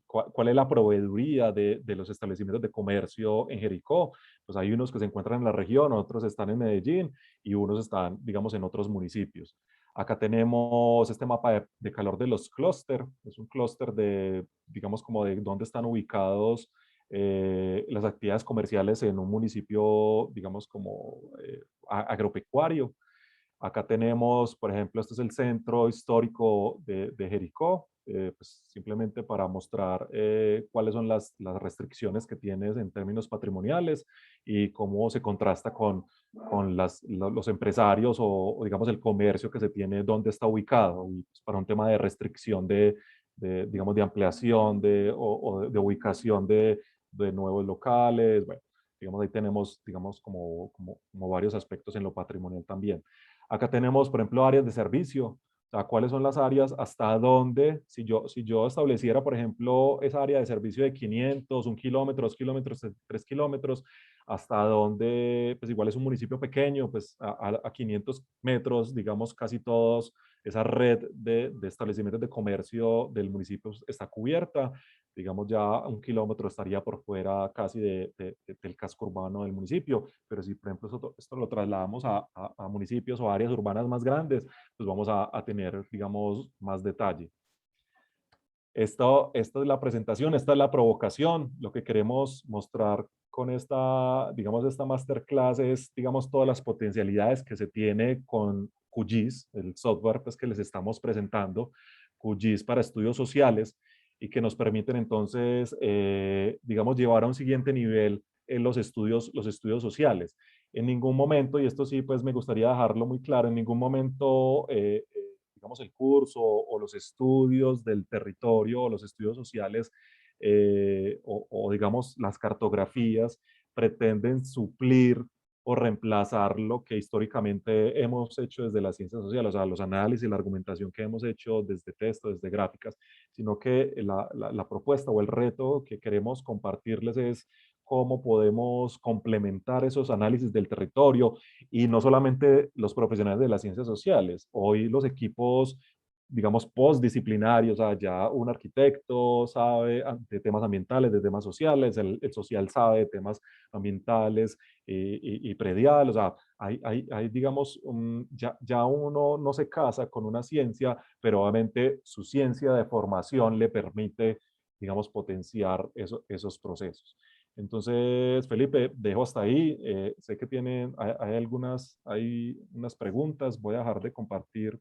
cuál es la proveeduría de los establecimientos de comercio en Jericó. Pues hay unos que se encuentran en la región, otros están en Medellín y unos están, digamos, en otros municipios. Acá tenemos este mapa de calor de los clústeres. Es un clúster de, digamos, como de dónde están ubicados las actividades comerciales en un municipio, digamos, como agropecuario. Acá tenemos, por ejemplo, este es el centro histórico de Jericó, pues simplemente para mostrar cuáles son las restricciones que tienes en términos patrimoniales y cómo se contrasta con los empresarios o, digamos, el comercio que se tiene, dónde está ubicado, y pues, para un tema de restricción digamos, de ampliación o de ubicación de nuevos locales, bueno, digamos, ahí tenemos, digamos, como varios aspectos en lo patrimonial también. Acá tenemos, por ejemplo, áreas de servicio. O sea, cuáles son las áreas hasta dónde, si yo estableciera, por ejemplo, esa área de servicio de 500, 1 kilómetro, 2 kilómetros, 3 kilómetros, hasta dónde, pues igual es un municipio pequeño, pues a 500 metros, digamos, casi todos, esa red de establecimientos de comercio del municipio está cubierta. Digamos, ya 1 kilómetro estaría por fuera casi del casco urbano del municipio, pero si por ejemplo esto lo trasladamos a municipios o áreas urbanas más grandes, pues vamos a tener, digamos, más detalle. Esta es la presentación, esta es la provocación. Lo que queremos mostrar con digamos, esta masterclass es, digamos, todas las potencialidades que se tiene con QGIS, el software pues, que les estamos presentando, QGIS para estudios sociales, y que nos permiten entonces, digamos, llevar a un siguiente nivel en los estudios sociales. En ningún momento, y esto sí, pues me gustaría dejarlo muy claro, en ningún momento digamos, el curso o los estudios del territorio o los estudios sociales digamos, las cartografías pretenden suplir o reemplazar lo que históricamente hemos hecho desde las ciencias sociales, o sea, los análisis, la argumentación que hemos hecho desde texto, desde gráficas, sino que la propuesta o el reto que queremos compartirles es cómo podemos complementar esos análisis del territorio y no solamente los profesionales de las ciencias sociales. Hoy los equipos, digamos, postdisciplinarios, o sea, ya un arquitecto sabe de temas ambientales, de temas sociales, el social sabe de temas ambientales y predial, o sea, hay digamos, ya uno no se casa con una ciencia, pero obviamente su ciencia de formación le permite, digamos, potenciar esos procesos. Entonces, Felipe, dejo hasta ahí. Sé que hay unas preguntas. Voy a dejar de compartir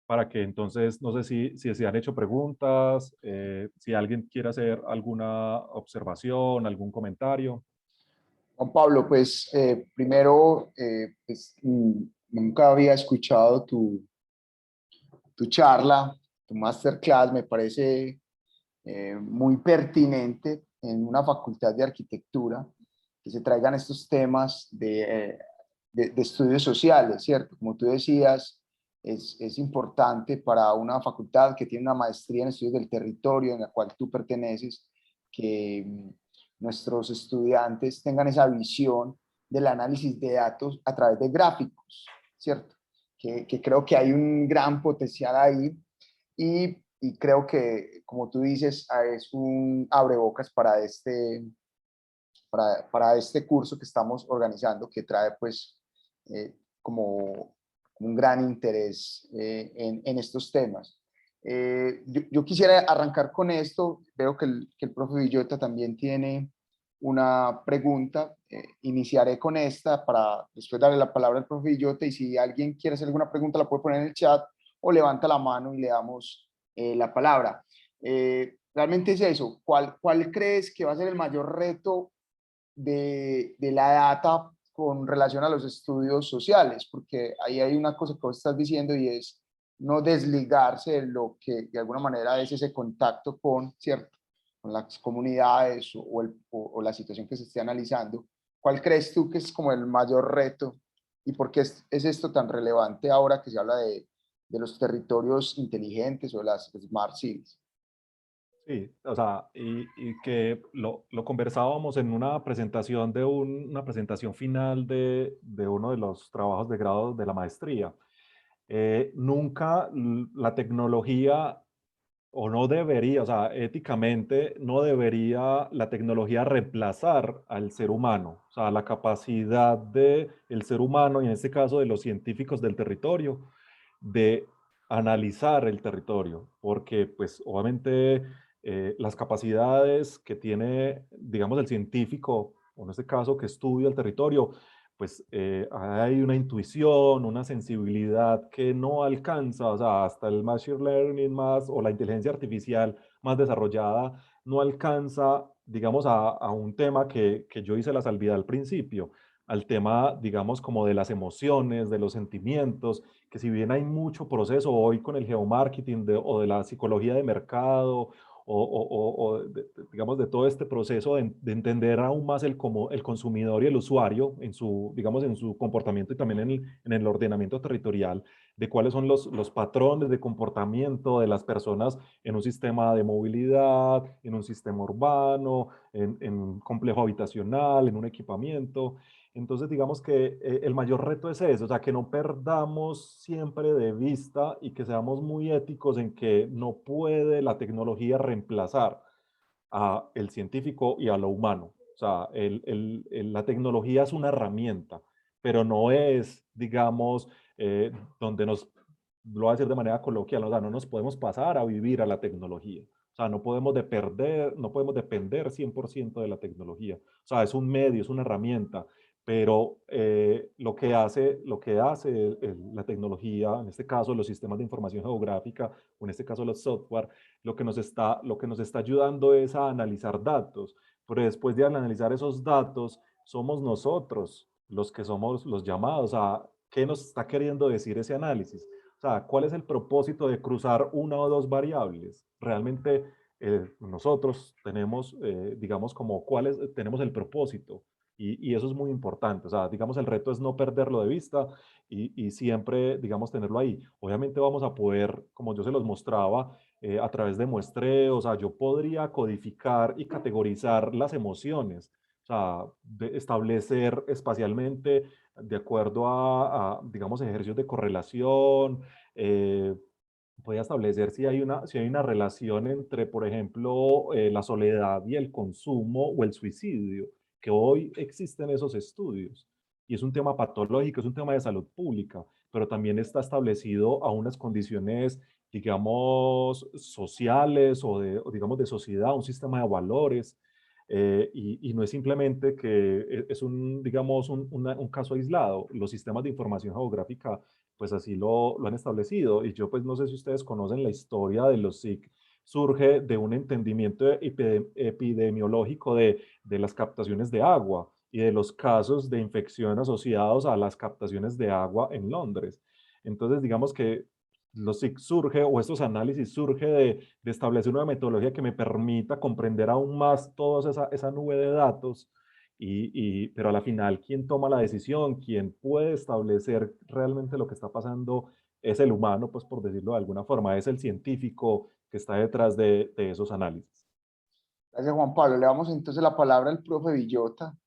para que entonces, no sé si se han hecho preguntas, si alguien quiere hacer alguna observación, algún comentario. Juan Pablo, pues primero, pues, nunca había escuchado tu charla, tu masterclass, me parece muy pertinente en una facultad de arquitectura que se traigan estos temas de estudios sociales, ¿cierto? Como tú decías, es importante para una facultad que tiene una maestría en estudios del territorio en la cual tú perteneces, que nuestros estudiantes tengan esa visión del análisis de datos a través de gráficos, ¿cierto? Que creo que hay un gran potencial ahí y creo que, como tú dices, es un abrebocas para este curso que estamos organizando, que trae pues como un gran interés en estos temas. Yo quisiera arrancar con esto. Veo que el profe Villota también tiene una pregunta. Iniciaré con esta para después darle la palabra al profe Villota, y si alguien quiere hacer alguna pregunta la puede poner en el chat o levanta la mano y le damos la palabra. Realmente es eso. ¿Cuál crees que va a ser el mayor reto de la data con relación a los estudios sociales? Porque ahí hay una cosa que vos estás diciendo, y es no desligarse de lo que de alguna manera es ese contacto con, ¿cierto?, con las comunidades o la situación que se esté analizando. ¿Cuál crees tú que es como el mayor reto y por qué es esto tan relevante ahora que se habla de los territorios inteligentes o las smart cities? Sí, o sea, y que lo conversábamos en una presentación una presentación final de uno de los trabajos de grado de la maestría. Nunca la tecnología, o no debería, o sea, éticamente no debería la tecnología reemplazar al ser humano, o sea, la capacidad del ser humano, y en este caso de los científicos del territorio, de analizar el territorio, porque pues obviamente las capacidades que tiene, digamos, el científico, o en este caso que estudia el territorio, pues hay una intuición, una sensibilidad que no alcanza, o sea, hasta el machine learning más o la inteligencia artificial más desarrollada no alcanza, digamos, a un tema que yo hice la salvedad al principio, al tema, digamos, como de las emociones, de los sentimientos, que si bien hay mucho proceso hoy con el geomarketing o de la psicología de mercado digamos, de todo este proceso de entender aún más el consumidor y el usuario en su, digamos, en su comportamiento y también en el ordenamiento territorial, de cuáles son los patrones de comportamiento de las personas en un sistema de movilidad, en un sistema urbano, en un complejo habitacional, en un equipamiento. Entonces, digamos que el mayor reto es eso, o sea, que no perdamos siempre de vista y que seamos muy éticos en que no puede la tecnología reemplazar a el científico y a lo humano. O sea, la tecnología es una herramienta, pero no es, digamos, donde lo voy a decir de manera coloquial, o sea, no nos podemos pasar a vivir a la tecnología. O sea, no podemos depender 100% de la tecnología. O sea, es un medio, es una herramienta, pero lo que hace la tecnología, en este caso los sistemas de información geográfica, o en este caso los software, lo que nos está ayudando es a analizar datos, pero después de analizar esos datos, somos nosotros los que somos los llamados a qué nos está queriendo decir ese análisis. O sea, ¿cuál es el propósito de cruzar una o dos variables? Realmente nosotros tenemos, digamos, como tenemos el propósito. Y eso es muy importante. O sea, digamos, el reto es no perderlo de vista y siempre, digamos, tenerlo ahí. Obviamente vamos a poder, como yo se los mostraba, a través de muestreos, o sea, yo podría codificar y categorizar las emociones, o sea, establecer espacialmente de acuerdo digamos, ejercicios de correlación, voy establecer si hay una relación entre, por ejemplo, la soledad y el consumo o el suicidio, que hoy existen esos estudios. Y es un tema patológico, es un tema de salud pública, pero también está establecido a unas condiciones, digamos, sociales o digamos, de sociedad, un sistema de valores. Y no es simplemente que es un, digamos, un caso aislado. Los sistemas de información geográfica pues así lo han establecido. Y yo pues no sé si ustedes conocen la historia de los SIC, surge de un entendimiento epidemiológico de las captaciones de agua y de los casos de infección asociados a las captaciones de agua en Londres. Entonces, digamos que los SIC surge, o estos análisis surge de establecer una metodología que me permita comprender aún más toda esa nube de datos pero a la final, quien toma la decisión, quien puede establecer realmente lo que está pasando es el humano, pues por decirlo de alguna forma, es el científico que está detrás de esos análisis. Gracias, Juan Pablo. Le damos entonces la palabra al profe Villota.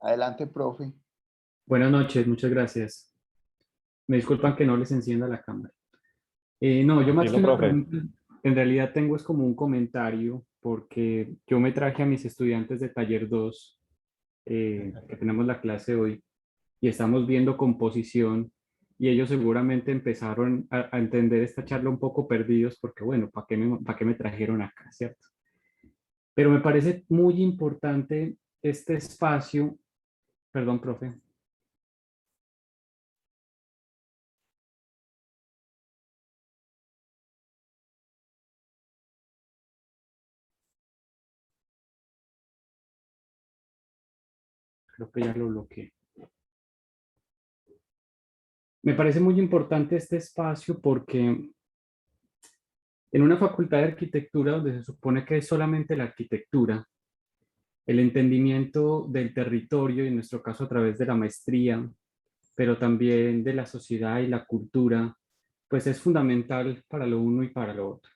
Adelante, profe. Buenas noches, muchas gracias. Me disculpan que no les encienda la cámara. No, yo más que Tranquilo, una profe. pregunta, en realidad tengo es como un comentario, porque yo me traje a mis estudiantes de taller 2, que tenemos la clase hoy, y estamos viendo composición, y ellos seguramente empezaron a entender esta charla un poco perdidos, porque bueno, ¿para qué me trajeron acá, cierto? Pero me parece muy importante este espacio, perdón, profe. Creo que ya lo bloqueé. Me parece muy importante este espacio porque en una facultad de arquitectura donde se supone que es solamente la arquitectura, el entendimiento del territorio, y en nuestro caso a través de la maestría, pero también de la sociedad y la cultura, pues es fundamental para lo uno y para lo otro.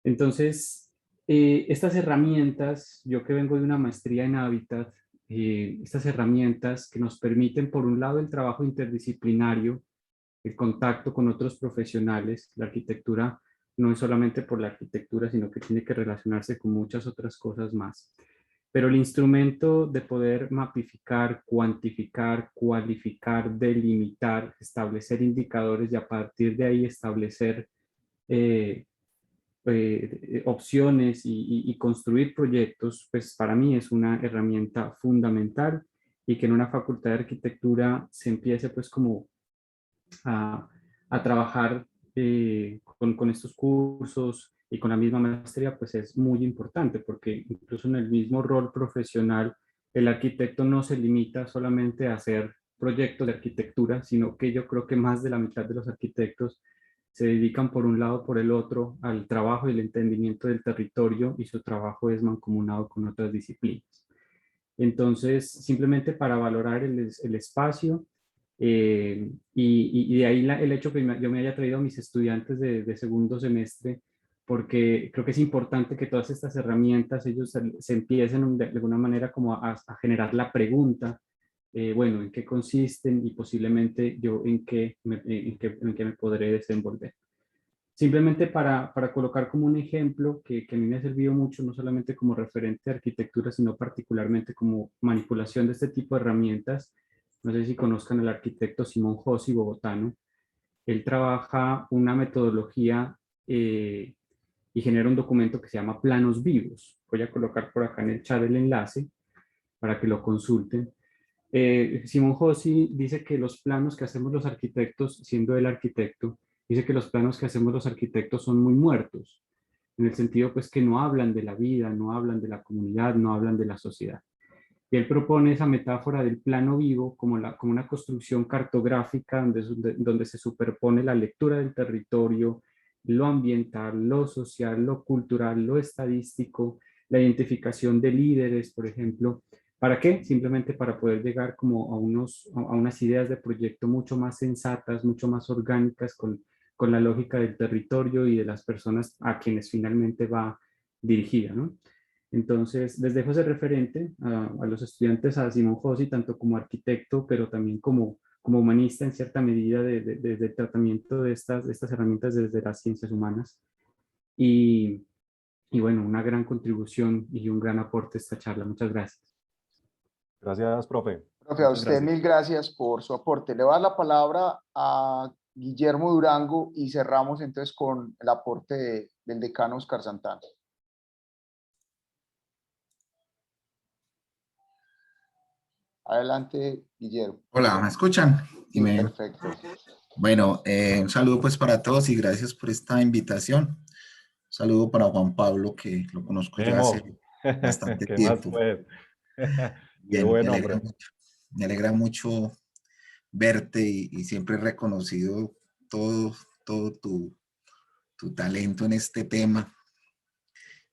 Entonces, estas herramientas, yo que vengo de una maestría en hábitat, estas herramientas que nos permiten, por un lado, el trabajo interdisciplinario, el contacto con otros profesionales. La arquitectura no es solamente por la arquitectura, sino que tiene que relacionarse con muchas otras cosas más. Pero el instrumento de poder mapificar, cuantificar, cualificar, delimitar, establecer indicadores y a partir de ahí establecer eh, opciones y construir proyectos, pues para mí es una herramienta fundamental, y que en una facultad de arquitectura se empiece pues como a, a trabajar con estos cursos y con la misma maestría, pues es muy importante, porque incluso en el mismo rol profesional, el arquitecto no se limita solamente a hacer proyectos de arquitectura, sino que yo creo que más de la mitad de los arquitectos se dedican por un lado, por el otro, al trabajo y el entendimiento del territorio, y su trabajo es mancomunado con otras disciplinas. Entonces, simplemente para valorar el espacio, y de ahí el hecho que yo me haya traído a mis estudiantes de segundo semestre, porque creo que es importante que todas estas herramientas ellos se empiecen de alguna manera como a generar la pregunta, bueno, ¿en qué consisten? Y posiblemente yo en qué me podré desenvolver. Simplemente para colocar como un ejemplo que a mí me ha servido mucho, no solamente como referente de arquitectura, sino particularmente como manipulación de este tipo de herramientas. No sé si conozcan al arquitecto Simón Jossi, bogotano. Él trabaja una metodología y genera un documento que se llama Planos Vivos. Voy a colocar por acá en el chat el enlace para que lo consulten. Simón Jossi dice que los planos que hacemos los arquitectos, siendo el arquitecto, dice que los planos que hacemos los arquitectos son muy muertos, en el sentido pues que no hablan de la vida, no hablan de la comunidad, no hablan de la sociedad. Y él propone esa metáfora del plano vivo como una construcción cartográfica donde se superpone la lectura del territorio, lo ambiental, lo social, lo cultural, lo estadístico, la identificación de líderes, por ejemplo. ¿Para qué? Simplemente para poder llegar como a unas ideas de proyecto mucho más sensatas, mucho más orgánicas con la lógica del territorio y de las personas a quienes finalmente va dirigida, ¿no? Entonces, les dejo ese referente a los estudiantes, a Simón Jossi, tanto como arquitecto, pero también como humanista en cierta medida del tratamiento de estas herramientas desde las ciencias humanas. Y, y bueno, una gran contribución y un gran aporte a esta charla. Muchas gracias. Gracias, profe. Profe, a Muchas usted gracias. mil gracias por su aporte. Le voy a dar la palabra a Guillermo Durango y cerramos entonces con el aporte del decano Oscar Santana. Adelante, Guillermo. Hola, ¿me escuchan? Sí, perfecto. Bueno, un saludo pues para todos y gracias por esta invitación. Un saludo para Juan Pablo, que lo conozco ya hace Memo, bastante ¿qué más tiempo. pues? Qué Bien, buen hombre. me alegra mucho verte y siempre he reconocido todo tu talento en este tema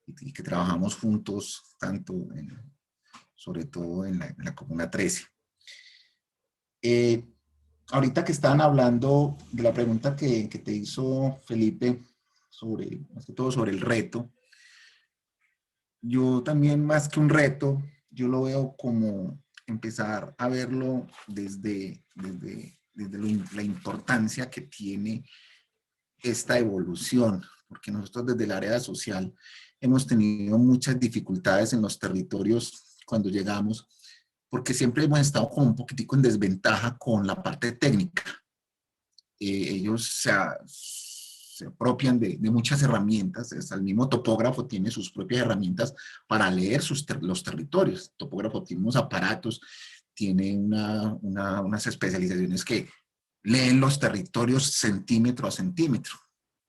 y que trabajamos juntos tanto en sobre todo en la Comuna 13. Ahorita que estaban hablando de la pregunta que te hizo Felipe, más que todo sobre el reto, yo también, más que un reto, yo lo veo como empezar a verlo desde la importancia que tiene esta evolución, porque nosotros desde el área social hemos tenido muchas dificultades en los territorios cuando llegamos, porque siempre hemos estado como un poquitico en desventaja con la parte técnica. Ellos se apropian de muchas herramientas, hasta el mismo topógrafo tiene sus propias herramientas para leer los territorios. El topógrafo tiene unos aparatos, tiene unas especializaciones que leen los territorios centímetro a centímetro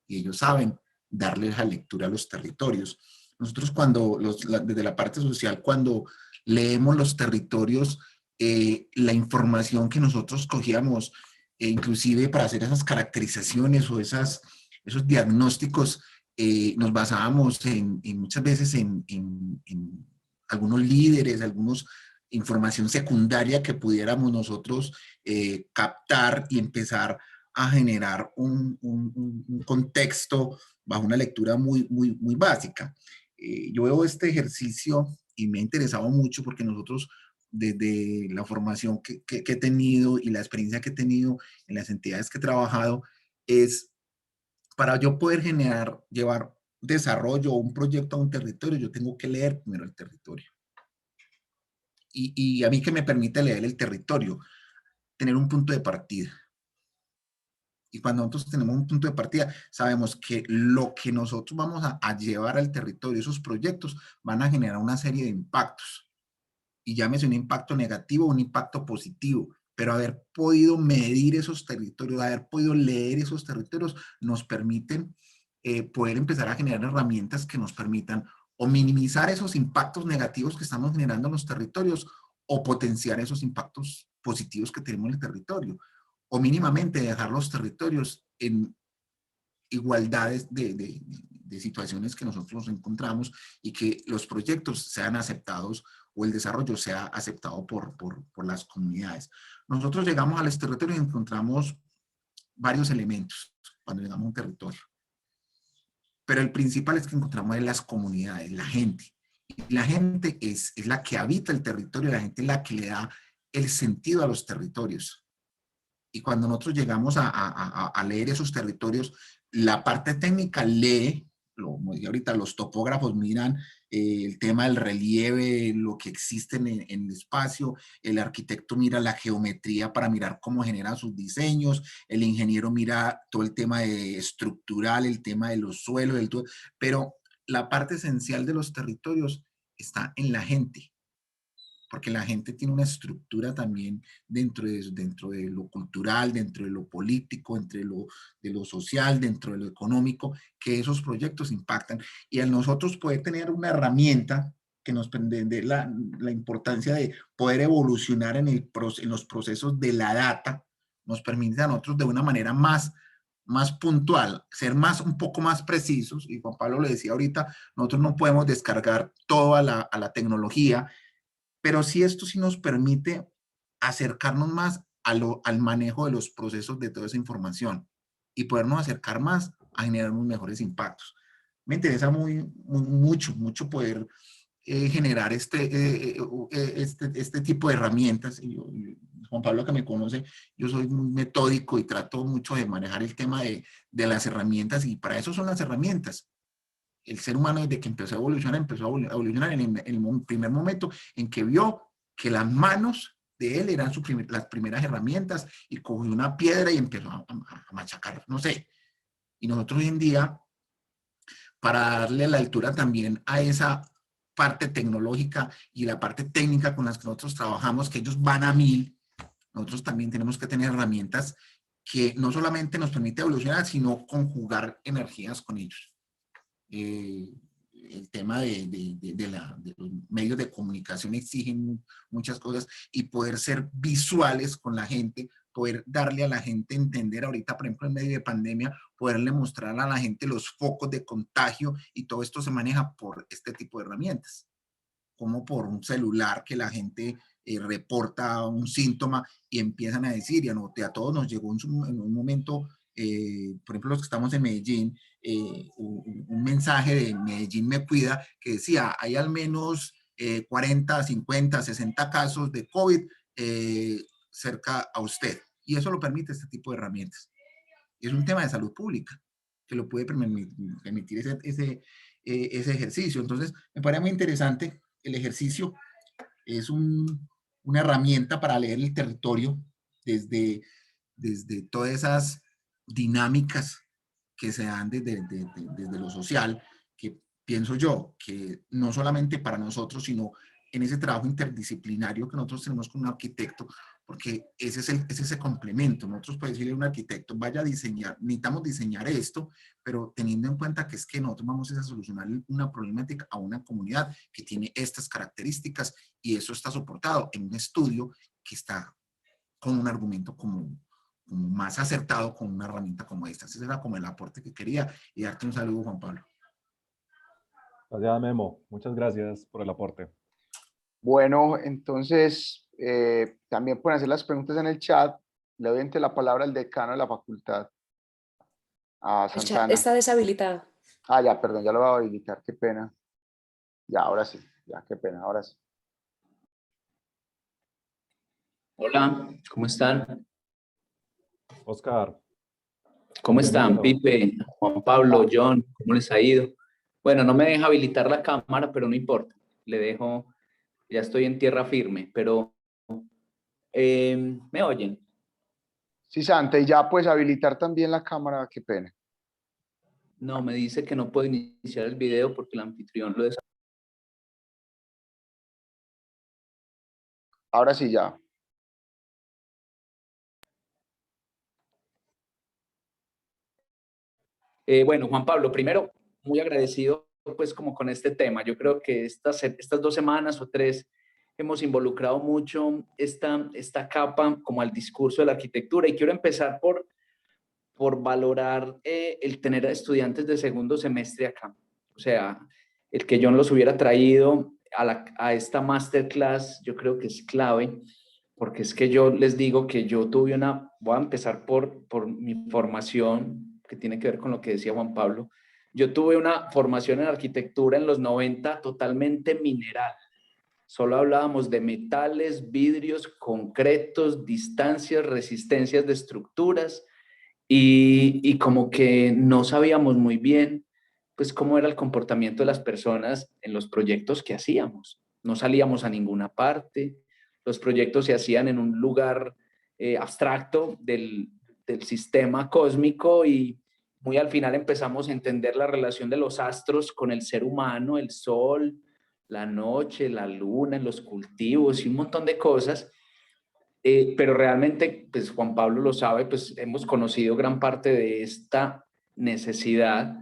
y ellos saben darle esa lectura a los territorios. Nosotros desde la parte social, cuando leemos los territorios, la información que nosotros cogíamos, inclusive para hacer esas caracterizaciones o esos diagnósticos, nos basábamos muchas veces en algunos líderes, algunos información secundaria que pudiéramos nosotros captar y empezar a generar un contexto bajo una lectura muy básica. Yo veo este ejercicio y me ha interesado mucho porque nosotros, desde la formación que he tenido y la experiencia que he tenido en las entidades que he trabajado, es para yo poder llevar desarrollo o un proyecto a un territorio, yo tengo que leer primero el territorio. Y a mí, que me permite leer el territorio, tener un punto de partida. Y cuando nosotros tenemos un punto de partida, sabemos que lo que nosotros vamos a llevar al territorio, esos proyectos, van a generar una serie de impactos. Y llámese un impacto negativo o un impacto positivo. Pero haber podido medir esos territorios, haber podido leer esos territorios, nos permiten poder empezar a generar herramientas que nos permitan o minimizar esos impactos negativos que estamos generando en los territorios o potenciar esos impactos positivos que tenemos en el territorio, o mínimamente dejar los territorios en igualdades de situaciones que nosotros encontramos y que los proyectos sean aceptados o el desarrollo sea aceptado por las comunidades. Nosotros llegamos a los territorios y encontramos varios elementos cuando llegamos a un territorio. Pero el principal es que encontramos en las comunidades, la gente. Y la gente es la que habita el territorio, la gente es la que le da el sentido a los territorios. Y cuando nosotros llegamos a leer esos territorios, la parte técnica lee, como dije ahorita, los topógrafos miran el tema del relieve, lo que existe en el espacio, el arquitecto mira la geometría para mirar cómo genera sus diseños, el ingeniero mira todo el tema estructural, el tema de los suelos, pero la parte esencial de los territorios está en la gente. Porque la gente tiene una estructura también dentro de lo cultural, dentro de lo político, de lo social, dentro de lo económico, que esos proyectos impactan. Y a nosotros poder tener una herramienta que nos permite la importancia de poder evolucionar en los procesos de la data, nos permite a nosotros de una manera más puntual, ser un poco más precisos. Y Juan Pablo le decía ahorita, nosotros no podemos descargar todo a la tecnología, pero sí, esto sí nos permite acercarnos más al manejo de los procesos de toda esa información y podernos acercar más a generar unos mejores impactos. Me interesa mucho poder generar este tipo de herramientas. Juan Pablo, que me conoce, yo soy muy metódico y trato mucho de manejar el tema de las herramientas, y para eso son las herramientas. El ser humano, desde que empezó a evolucionar en el primer momento en que vio que las manos de él eran las primeras herramientas, y cogió una piedra y empezó a machacar, no sé. Y nosotros hoy en día, para darle la altura también a esa parte tecnológica y la parte técnica con las que nosotros trabajamos, que ellos van a 1000, nosotros también tenemos que tener herramientas que no solamente nos permite evolucionar, sino conjugar energías con ellos. El tema de los medios de comunicación exigen muchas cosas, y poder ser visuales con la gente, poder darle a la gente entender ahorita, por ejemplo, en medio de pandemia, poderle mostrar a la gente los focos de contagio, y todo esto se maneja por este tipo de herramientas. como por un celular que la gente reporta un síntoma y empiezan a decir, y a todos nos llegó en un momento, por ejemplo, los que estamos en Medellín, un mensaje de Medellín Me Cuida que decía, hay al menos 40, 50, 60 casos de COVID cerca a usted. Y eso lo permite este tipo de herramientas. Es un tema de salud pública que lo puede permitir ese ejercicio. Entonces, me parece muy interesante. El ejercicio es una herramienta para leer el territorio desde todas esas dinámicas que se dan desde lo social, que pienso yo que no solamente para nosotros, sino en ese trabajo interdisciplinario que nosotros tenemos con un arquitecto, porque ese es ese complemento. Nosotros podemos decirle a un arquitecto, vaya a diseñar, necesitamos diseñar esto, pero teniendo en cuenta que es que nosotros vamos a solucionar una problemática a una comunidad que tiene estas características y eso está soportado en un estudio que está con un argumento como más acertado con una herramienta como esta. Ese era como el aporte que quería y darte un saludo, Juan Pablo. Gracias, Memo. Muchas gracias por el aporte. Bueno, entonces, también pueden hacer las preguntas en el chat. Le doy la palabra al decano de la facultad, a El chat Santana. está deshabilitado. Ah, ya, perdón, ya lo voy a habilitar, qué pena. Ya, ahora sí, ya, qué pena, ahora sí. Hola, ¿cómo están? Oscar. ¿Cómo están, Bienvenido. Pipe, Juan Pablo, John? ¿Cómo les ha ido? Bueno, no me deja habilitar la cámara, pero no importa. Le dejo, ya estoy en tierra firme, pero ¿me oyen? Sí, Santa, y ya puedes habilitar también la cámara, qué pena. No, me dice que no puedo iniciar el video porque el anfitrión lo desactivó. Ahora sí, ya. Bueno, Juan Pablo, primero, muy agradecido pues como con este tema. Yo creo que estas 2 semanas o 3 hemos involucrado mucho esta capa como al discurso de la arquitectura y quiero empezar por valorar el tener a estudiantes de segundo semestre acá. O sea, el que John los hubiera traído a esta masterclass, yo creo que es clave, porque es que yo les digo que yo voy a empezar por mi formación, que tiene que ver con lo que decía Juan Pablo. Yo tuve una formación en arquitectura en los 90 totalmente mineral. Solo hablábamos de metales, vidrios, concretos, distancias, resistencias de estructuras, y como que no sabíamos muy bien pues cómo era el comportamiento de las personas en los proyectos que hacíamos. No salíamos a ninguna parte, los proyectos se hacían en un lugar abstracto del sistema cósmico y muy al final empezamos a entender la relación de los astros con el ser humano, el sol, la noche, la luna, los cultivos y un montón de cosas. Pero realmente, pues Juan Pablo lo sabe, pues hemos conocido gran parte de esta necesidad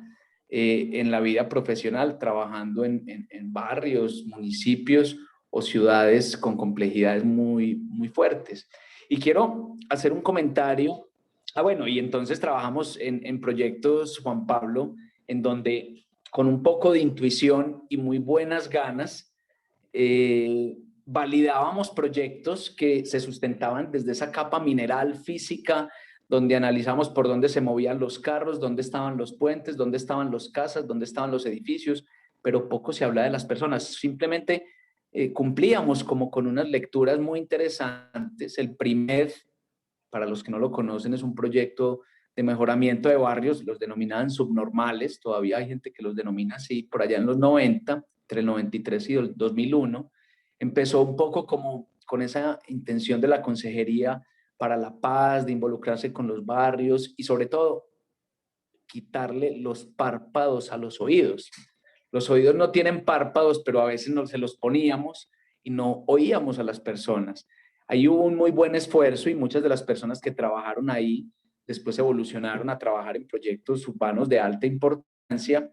en la vida profesional, trabajando en barrios, municipios o ciudades con complejidades muy, muy fuertes. Y quiero hacer un comentario. Bueno, y entonces trabajamos en proyectos, Juan Pablo, en donde con un poco de intuición y muy buenas ganas, validábamos proyectos que se sustentaban desde esa capa mineral física, donde analizamos por dónde se movían los carros, dónde estaban los puentes, dónde estaban las casas, dónde estaban los edificios, pero poco se habla de las personas. Simplemente cumplíamos como con unas lecturas muy interesantes. El primer, para los que no lo conocen, es un proyecto de mejoramiento de barrios, los denominaban subnormales, todavía hay gente que los denomina así, por allá en los 90, entre el 93 y el 2001, empezó un poco como con esa intención de la Consejería para la Paz, de involucrarse con los barrios y sobre todo quitarle los párpados a los oídos. Los oídos no tienen párpados, pero a veces no se los poníamos y no oíamos a las personas. Ahí hubo un muy buen esfuerzo y muchas de las personas que trabajaron ahí después evolucionaron a trabajar en proyectos urbanos de alta importancia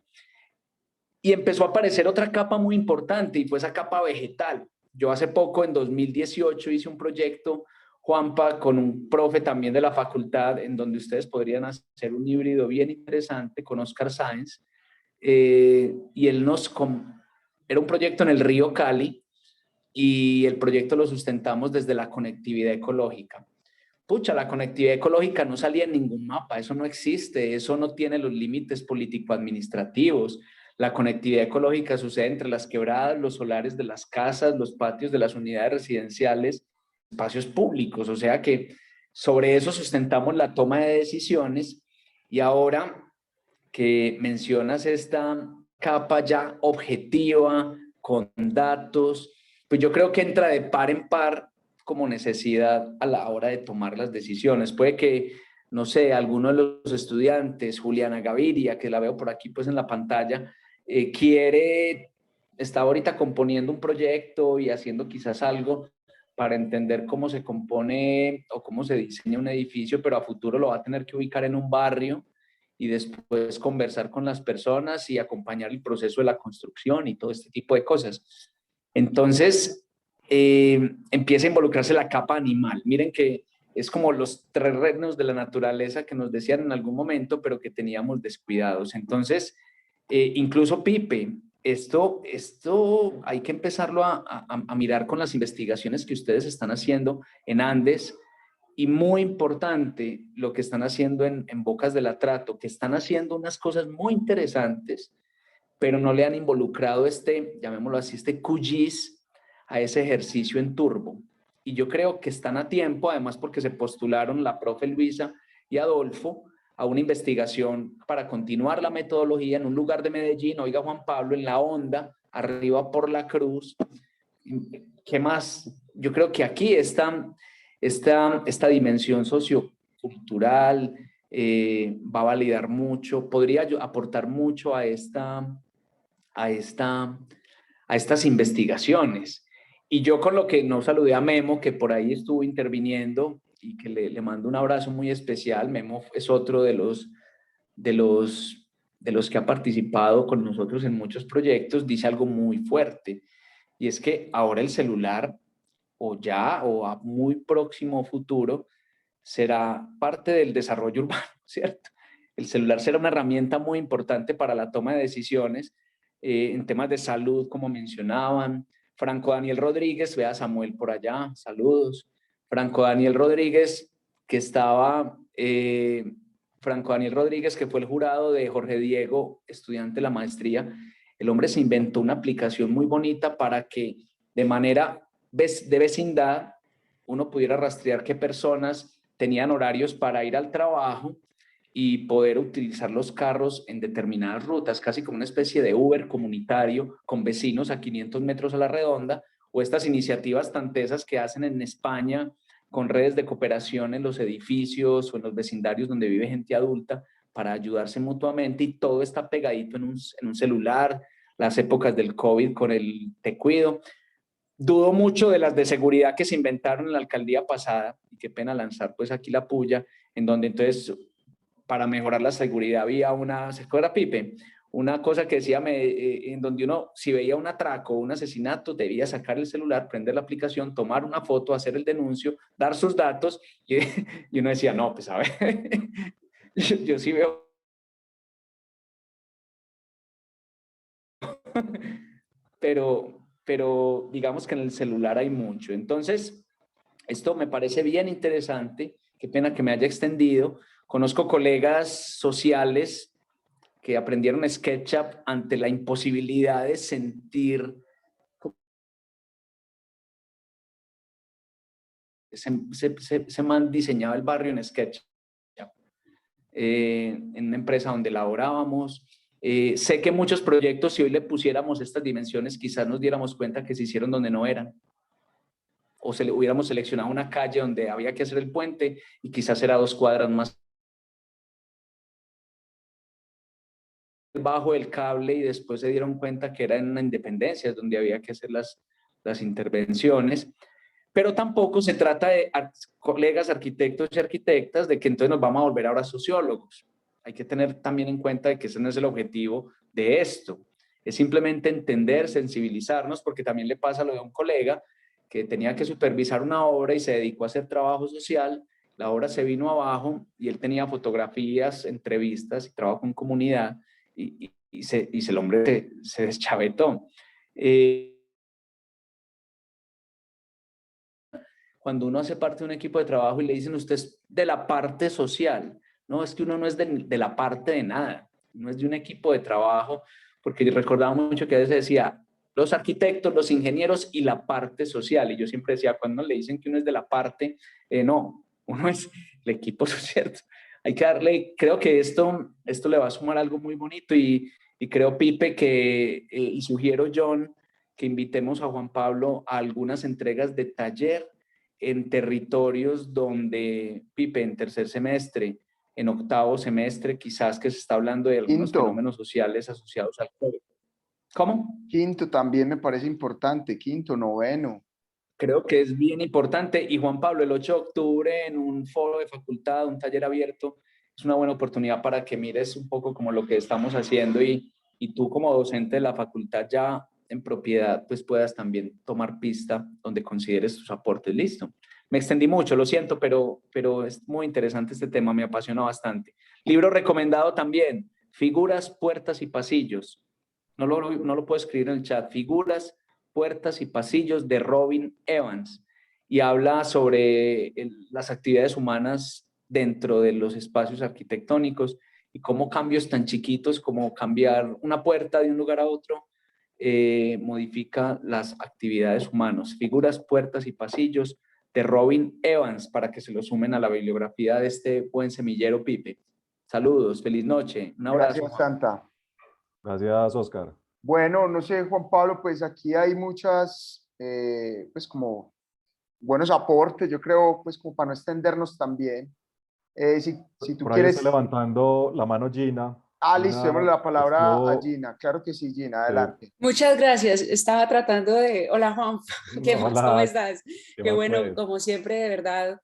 y empezó a aparecer otra capa muy importante y fue esa capa vegetal. Yo hace poco, en 2018, hice un proyecto, Juanpa, con un profe también de la facultad, en donde ustedes podrían hacer un híbrido bien interesante con Oscar Sáenz, y él nos era un proyecto en el río Cali y el proyecto lo sustentamos desde la conectividad ecológica. Pucha, la conectividad ecológica no salía en ningún mapa, eso no existe, eso no tiene los límites político-administrativos. La conectividad ecológica sucede entre las quebradas, los solares de las casas, los patios de las unidades residenciales, espacios públicos, o sea que sobre eso sustentamos la toma de decisiones. Y ahora que mencionas esta capa ya objetiva, con datos, pues yo creo que entra de par en par como necesidad a la hora de tomar las decisiones. Puede que, no sé, alguno de los estudiantes, Juliana Gaviria, que la veo por aquí pues en la pantalla, está ahorita componiendo un proyecto y haciendo quizás algo para entender cómo se compone o cómo se diseña un edificio, pero a futuro lo va a tener que ubicar en un barrio y después conversar con las personas y acompañar el proceso de la construcción y todo este tipo de cosas. Entonces, empieza a involucrarse la capa animal. Miren que es como los 3 reinos de la naturaleza que nos decían en algún momento, pero que teníamos descuidados. Entonces, incluso Pipe, esto hay que empezarlo a mirar con las investigaciones que ustedes están haciendo en Andes, y muy importante lo que están haciendo en Bocas del Atrato, que están haciendo unas cosas muy interesantes, pero no le han involucrado llamémoslo así, QGIS a ese ejercicio en turbo. Y yo creo que están a tiempo, además porque se postularon la profe Luisa y Adolfo a una investigación para continuar la metodología en un lugar de Medellín, oiga Juan Pablo, en La Honda, arriba por La Cruz. ¿Qué más? Yo creo que aquí esta dimensión sociocultural va a validar mucho, podría aportar mucho a estas investigaciones. Y yo con lo que no saludé a Memo, que por ahí estuvo interviniendo y que le mando un abrazo muy especial. Memo es otro de los que ha participado con nosotros en muchos proyectos, dice algo muy fuerte, y es que ahora el celular, o a muy próximo futuro, será parte del desarrollo urbano, ¿cierto? El celular será una herramienta muy importante para la toma de decisiones en temas de salud, como mencionaban. Franco Daniel Rodríguez, vea Samuel por allá, saludos. Franco Daniel Rodríguez, que fue el jurado de Jorge Diego, estudiante de la maestría. El hombre se inventó una aplicación muy bonita para que de manera de vecindad uno pudiera rastrear qué personas tenían horarios para ir al trabajo y poder utilizar los carros en determinadas rutas, casi como una especie de Uber comunitario con vecinos a 500 metros a la redonda, o estas iniciativas tan tesas que hacen en España con redes de cooperación en los edificios o en los vecindarios donde vive gente adulta para ayudarse mutuamente, y todo está pegadito en un celular. Las épocas del COVID con el Te Cuido. Dudo mucho de las de seguridad que se inventaron en la alcaldía pasada, y qué pena lanzar pues aquí la puya, en donde entonces para mejorar la seguridad había ¿se acuerda Pipe? Una cosa que decía en donde uno, si veía un atraco o un asesinato, debía sacar el celular, prender la aplicación, tomar una foto, hacer el denuncio, dar sus datos, y uno decía, no, pues a ver, yo sí veo. Pero digamos que en el celular hay mucho. Entonces, esto me parece bien interesante. Qué pena que me haya extendido. Conozco colegas sociales que aprendieron SketchUp ante la imposibilidad de sentir. Se man diseñaba el barrio en SketchUp, en una empresa donde laborábamos. Sé que muchos proyectos, si hoy le pusiéramos estas dimensiones, quizás nos diéramos cuenta que se hicieron donde no eran. O hubiéramos seleccionado una calle donde había que hacer el puente y quizás era 2 cuadras más bajo el cable, y después se dieron cuenta que era en una Independencia donde había que hacer las intervenciones. Pero tampoco se trata de colegas arquitectos y arquitectas de que entonces nos vamos a volver ahora sociólogos. Hay que tener también en cuenta de que ese no es el objetivo de esto. Es simplemente entender, sensibilizarnos, porque también le pasa lo de un colega que tenía que supervisar una obra y se dedicó a hacer trabajo social. La obra se vino abajo y él tenía fotografías, entrevistas y trabajo en comunidad, y el hombre se deschavetó. Cuando uno hace parte de un equipo de trabajo y le dicen usted es de la parte social, no, es que uno no es de la parte de nada, no es de un equipo de trabajo, porque recordaba mucho que a veces decía los arquitectos, los ingenieros y la parte social, y yo siempre decía, cuando le dicen que uno es de la parte, no, uno es el equipo social. Hay que darle, creo que esto le va a sumar algo muy bonito y creo, Pipe, que, y sugiero, John, que invitemos a Juan Pablo a algunas entregas de taller en territorios donde, Pipe, en tercer semestre, en octavo semestre, quizás que se está hablando de algunos Quinto. fenómenos sociales asociados al COVID. ¿Cómo? Quinto también me parece importante, quinto, noveno. Creo que es bien importante. Y Juan Pablo, el 8 de octubre en un foro de facultad, un taller abierto, es una buena oportunidad para que mires un poco como lo que estamos haciendo y tú como docente de la facultad ya en propiedad, pues puedas también tomar pista donde consideres tus aportes. Listo. Me extendí mucho, lo siento, pero es muy interesante este tema, me apasiona bastante. Libro recomendado también, Figuras, Puertas y Pasillos. No lo puedo escribir en el chat. Figuras, Puertas y Pasillos de Robin Evans y habla sobre las actividades humanas dentro de los espacios arquitectónicos y cómo cambios tan chiquitos como cambiar una puerta de un lugar a otro modifica las actividades humanas. Figuras, Puertas y Pasillos de Robin Evans para que se lo sumen a la bibliografía de este buen semillero, Pipe. Saludos, feliz noche, un abrazo. Gracias, Santa. Gracias, Oscar. Bueno, no sé, Juan Pablo, pues aquí hay muchas, pues como buenos aportes, yo creo, pues como para no extendernos también. Si tú Por ahí está quieres, levantando la mano Gina. listo, démosle Gina la palabra a estuvo, Gina. Claro que sí, Gina, adelante. Muchas gracias. Estaba tratando de... Hola Juan, ¿qué más? ¿Cómo hola, estás? ¿qué Qué más bueno, pues? como siempre, de verdad,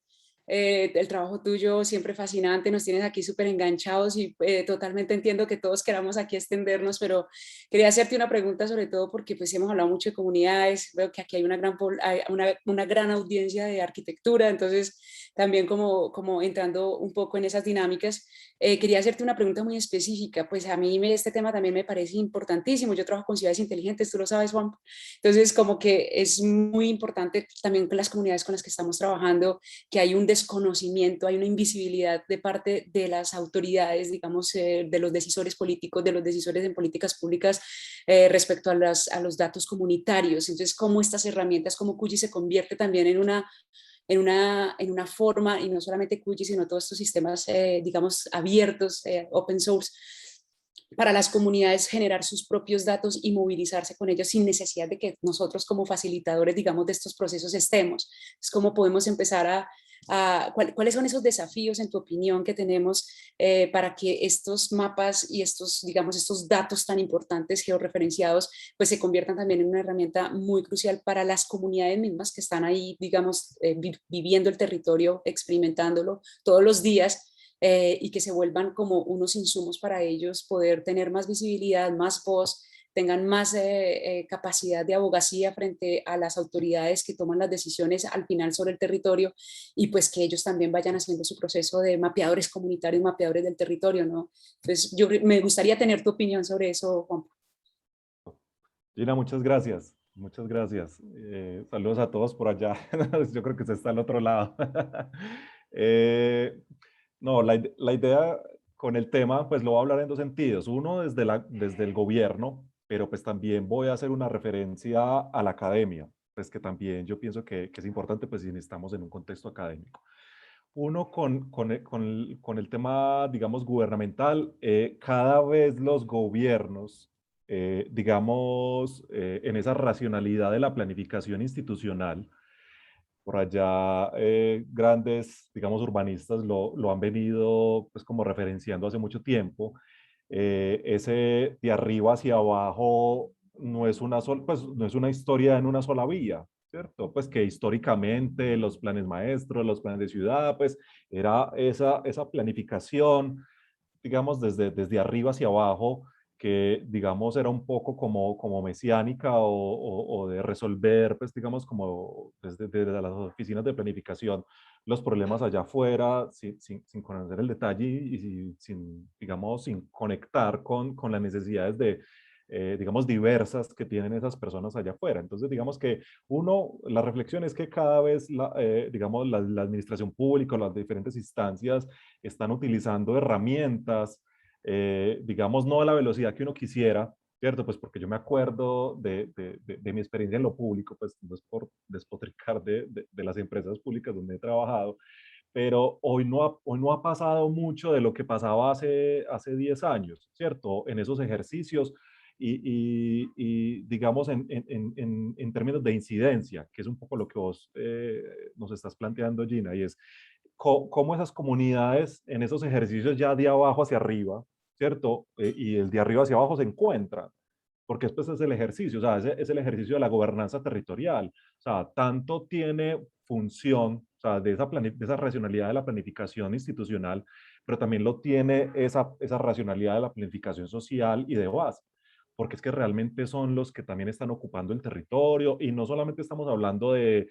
el trabajo tuyo siempre fascinante, nos tienes aquí súper enganchados y totalmente entiendo que todos queramos aquí extendernos, pero quería hacerte una pregunta sobre todo porque pues hemos hablado mucho de comunidades, veo que aquí hay una gran audiencia de arquitectura, entonces también como entrando un poco en esas dinámicas, quería hacerte una pregunta muy específica, pues a mí este tema también me parece importantísimo, yo trabajo con ciudades inteligentes, tú lo sabes Juan, entonces como que es muy importante también con las comunidades con las que estamos trabajando, que hay un desconocimiento, hay una invisibilidad de parte de las autoridades, digamos, de los decisores políticos, de los decisores en políticas públicas respecto a los datos comunitarios. Entonces, cómo estas herramientas, cómo Cuyi se convierte también en una forma, y no solamente Cuyi, sino todos estos sistemas, digamos, abiertos, open source, para las comunidades generar sus propios datos y movilizarse con ellos sin necesidad de que nosotros como facilitadores, digamos, de estos procesos estemos. Es como podemos empezar ¿cuáles son esos desafíos, en tu opinión, que tenemos para que estos mapas y estos, digamos, estos datos tan importantes georreferenciados, pues se conviertan también en una herramienta muy crucial para las comunidades mismas que están ahí, digamos, viviendo el territorio, experimentándolo todos los días, y que se vuelvan como unos insumos para ellos poder tener más visibilidad, más voz, tengan más capacidad de abogacía frente a las autoridades que toman las decisiones al final sobre el territorio, y pues que ellos también vayan haciendo su proceso de mapeadores comunitarios, mapeadores del territorio, ¿no? Entonces, me gustaría tener tu opinión sobre eso, Juan. Gina, muchas gracias. Muchas gracias. Saludos a todos por allá. Yo creo que se está al otro lado. No, la idea con el tema, pues lo voy a hablar en dos sentidos. Uno, desde el gobierno, pero pues también voy a hacer una referencia a la academia, pues que también yo pienso que es importante, pues si estamos en un contexto académico. Uno, con el tema, digamos, gubernamental, cada vez los gobiernos, digamos, en esa racionalidad de la planificación institucional, por allá grandes, digamos, urbanistas lo han venido pues como referenciando hace mucho tiempo. Ese de arriba hacia abajo no es pues, no es una historia en una sola vía, ¿cierto? Pues que históricamente los planes maestros, los planes de ciudad, pues era esa planificación, digamos, desde arriba hacia abajo, que, digamos, era un poco como mesiánica o de resolver, pues, digamos, como desde las oficinas de planificación, los problemas allá afuera, sin conocer el detalle y sin, digamos, sin conectar con las necesidades digamos, diversas que tienen esas personas allá afuera. Entonces, digamos que la reflexión es que cada vez, digamos, la administración pública, las diferentes instancias están utilizando herramientas, digamos, no a la velocidad que uno quisiera, ¿cierto? Pues porque yo me acuerdo de mi experiencia en lo público, pues no es por despotricar de las empresas públicas donde he trabajado, pero hoy no ha pasado mucho de lo que pasaba hace 10 años, ¿cierto? En esos ejercicios y digamos, en términos de incidencia, que es un poco lo que vos nos estás planteando, Gina, y es cómo esas comunidades en esos ejercicios ya de abajo hacia arriba, ¿cierto? Y el de arriba hacia abajo se encuentran, porque después es el ejercicio, o sea, es el ejercicio de la gobernanza territorial, o sea, tanto tiene función, o sea, de esa racionalidad de la planificación institucional, pero también lo tiene esa racionalidad de la planificación social y de base, porque es que realmente son los que también están ocupando el territorio y no solamente estamos hablando de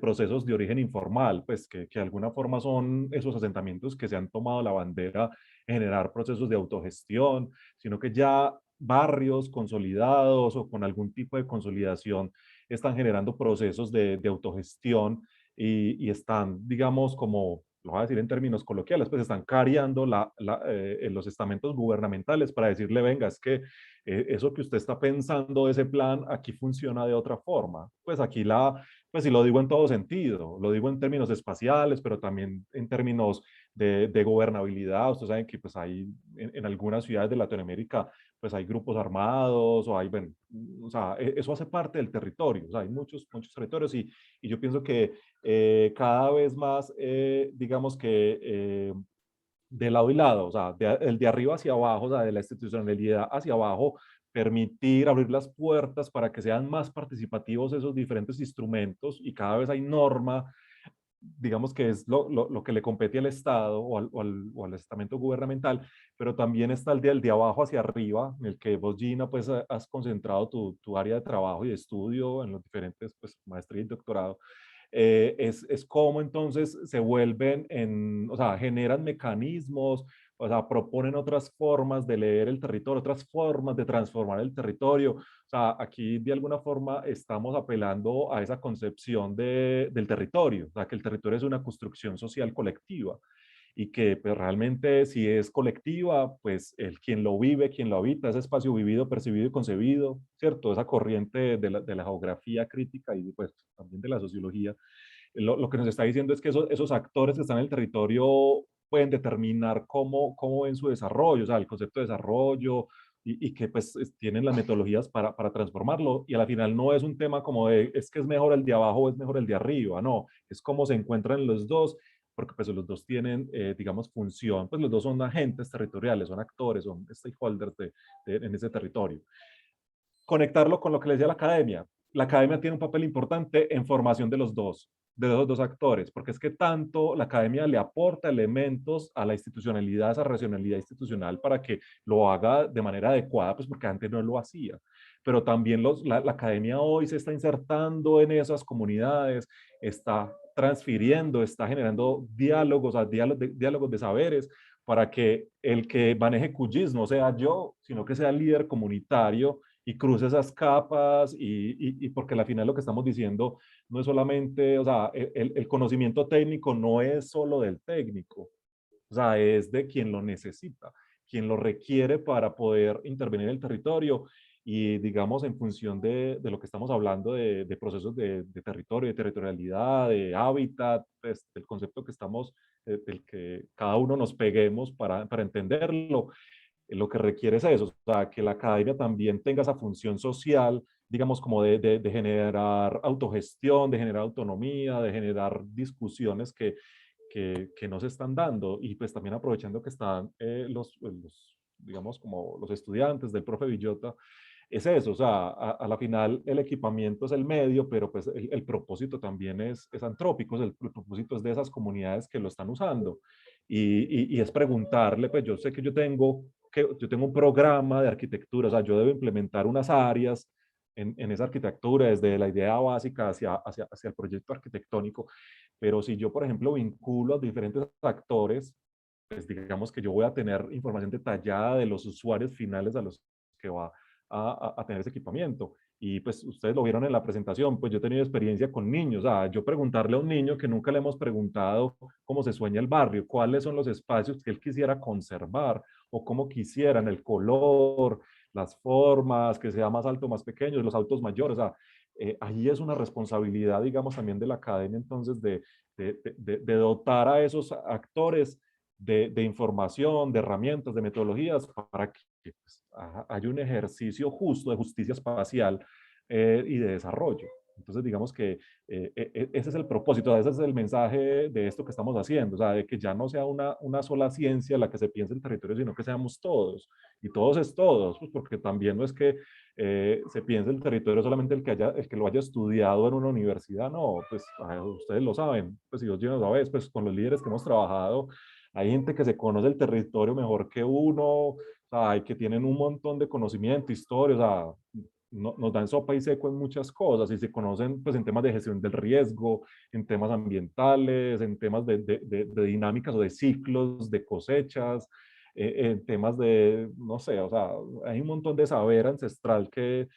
procesos de origen informal, pues que de alguna forma son esos asentamientos que se han tomado la bandera en generar procesos de autogestión, sino que ya barrios consolidados o con algún tipo de consolidación están generando procesos de autogestión y están, digamos, como lo voy a decir en términos coloquiales, pues están careando los estamentos gubernamentales para decirle, venga, es que eso que usted está pensando, ese plan, aquí funciona de otra forma. Pues aquí pues si lo digo en todo sentido, lo digo en términos espaciales, pero también en términos de gobernabilidad. Ustedes saben que pues hay en algunas ciudades de Latinoamérica, pues hay grupos armados o hay, bueno, o sea, eso hace parte del territorio. O sea, hay muchos territorios y yo pienso que cada vez más, digamos que de lado y lado, o sea, el de arriba hacia abajo, o sea, de la institucionalidad hacia abajo, permitir abrir las puertas para que sean más participativos esos diferentes instrumentos y cada vez hay norma, digamos que es lo que le compete al Estado o al estamento gubernamental, pero también está el de abajo hacia arriba, en el que vos, Gina, pues has concentrado tu área de trabajo y de estudio en los diferentes, pues, maestría y doctorado, es cómo entonces se vuelven o sea, generan mecanismos, o sea, proponen otras formas de leer el territorio, otras formas de transformar el territorio. O sea, aquí de alguna forma estamos apelando a esa concepción del territorio, o sea, que el territorio es una construcción social colectiva y que pues, realmente si es colectiva, pues quien lo vive, quien lo habita, ese espacio vivido, percibido y concebido, ¿cierto? Esa corriente de la geografía crítica y pues también de la sociología, lo que nos está diciendo es que esos actores que están en el territorio pueden determinar cómo ven su desarrollo, o sea, el concepto de desarrollo, y que pues tienen las metodologías para transformarlo. Y al final no es un tema como de, es que es mejor el de abajo o es mejor el de arriba, no, es cómo se encuentran los dos, porque pues los dos tienen, digamos, función, pues los dos son agentes territoriales, son actores, son stakeholders en ese territorio. Conectarlo con lo que les decía la academia. La academia tiene un papel importante en formación de los dos actores, porque es que tanto la academia le aporta elementos a la institucionalidad, a esa racionalidad institucional para que lo haga de manera adecuada, pues porque antes no lo hacía. Pero también la academia hoy se está insertando en esas comunidades, está transfiriendo, está generando diálogos, diálogos de saberes para que el que maneje QGIS no sea yo, sino que sea el líder comunitario y cruce esas capas y porque al final lo que estamos diciendo no es solamente, o sea, el conocimiento técnico no es solo del técnico, o sea, es de quien lo necesita, quien lo requiere para poder intervenir en el territorio y digamos en función de lo que estamos hablando de procesos de territorio, de territorialidad, de hábitat, pues, del concepto que estamos, del que cada uno nos peguemos para entenderlo, lo que requiere es eso, o sea, que la academia también tenga esa función social, digamos, como de generar autogestión, de generar autonomía, de generar discusiones que no se están dando y pues también aprovechando que están digamos, como los estudiantes del profe Villota, es eso, o sea, a la final el equipamiento es el medio, pero pues el propósito también es antrópico, el propósito es de esas comunidades que lo están usando y es preguntarle, pues yo sé que yo tengo un programa de arquitectura, o sea, yo debo implementar unas áreas en esa arquitectura, desde la idea básica hacia el proyecto arquitectónico, pero si yo, por ejemplo, vinculo a diferentes actores, pues digamos que yo voy a tener información detallada de los usuarios finales a los que va a tener ese equipamiento. Y pues ustedes lo vieron en la presentación, pues yo he tenido experiencia con niños, o sea, yo preguntarle a un niño que nunca le hemos preguntado cómo se sueña el barrio, cuáles son los espacios que él quisiera conservar o cómo quisieran el color, las formas, que sea más alto, más pequeño, los autos mayores, o sea, ahí es una responsabilidad, digamos, también de la academia, entonces, de dotar a esos actores de información, de herramientas, de metodologías para que pues, haya un ejercicio justo de justicia espacial y de desarrollo. Entonces, digamos que ese es el propósito, ese es el mensaje de esto que estamos haciendo, o sea, de que ya no sea una sola ciencia la que se piense en territorio, sino que seamos todos, y todos es todos, pues porque también no es que se piense el territorio solamente el que lo haya estudiado en una universidad, no, pues ustedes lo saben, pues si Dios llena la vez, pues con los líderes que hemos trabajado, hay gente que se conoce el territorio mejor que uno, o sea, hay que tienen un montón de conocimiento, historia, o sea, nos dan sopa y seco en muchas cosas y se conocen pues en temas de gestión del riesgo, en temas ambientales, en temas de dinámicas o de ciclos, de cosechas, en temas de, no sé, o sea, hay un montón de saber ancestral que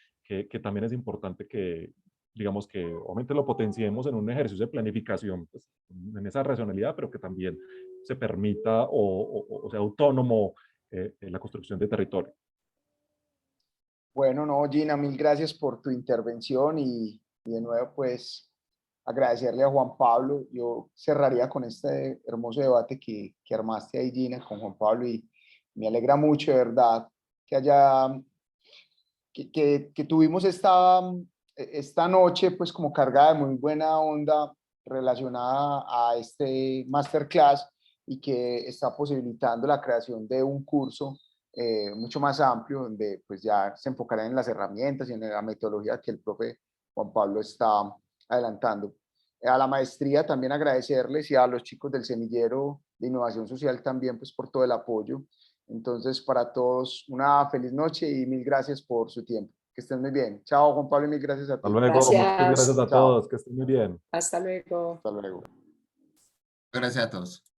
también es importante que, digamos que obviamente lo potenciemos en un ejercicio de planificación, pues, en esa racionalidad, pero que también se permita o sea autónomo en la construcción de territorio. Bueno, no, Gina, mil gracias por tu intervención y de nuevo, pues, agradecerle a Juan Pablo. Yo cerraría con este hermoso debate que armaste ahí, Gina, con Juan Pablo, y me alegra mucho, de verdad, que haya, que tuvimos esta noche, pues, como cargada de muy buena onda relacionada a este masterclass y que está posibilitando la creación de un curso mucho más amplio, donde pues ya se enfocará en las herramientas y en la metodología que el profe Juan Pablo está adelantando. A la maestría también agradecerles y a los chicos del semillero de innovación social también pues por todo el apoyo. Entonces para todos una feliz noche y mil gracias por su tiempo. Que estén muy bien. Chao Juan Pablo y mil gracias a Hasta ti. luego, muchas gracias Gracias. a Chao. todos, que estén muy bien. Hasta luego. Hasta luego. Gracias a todos.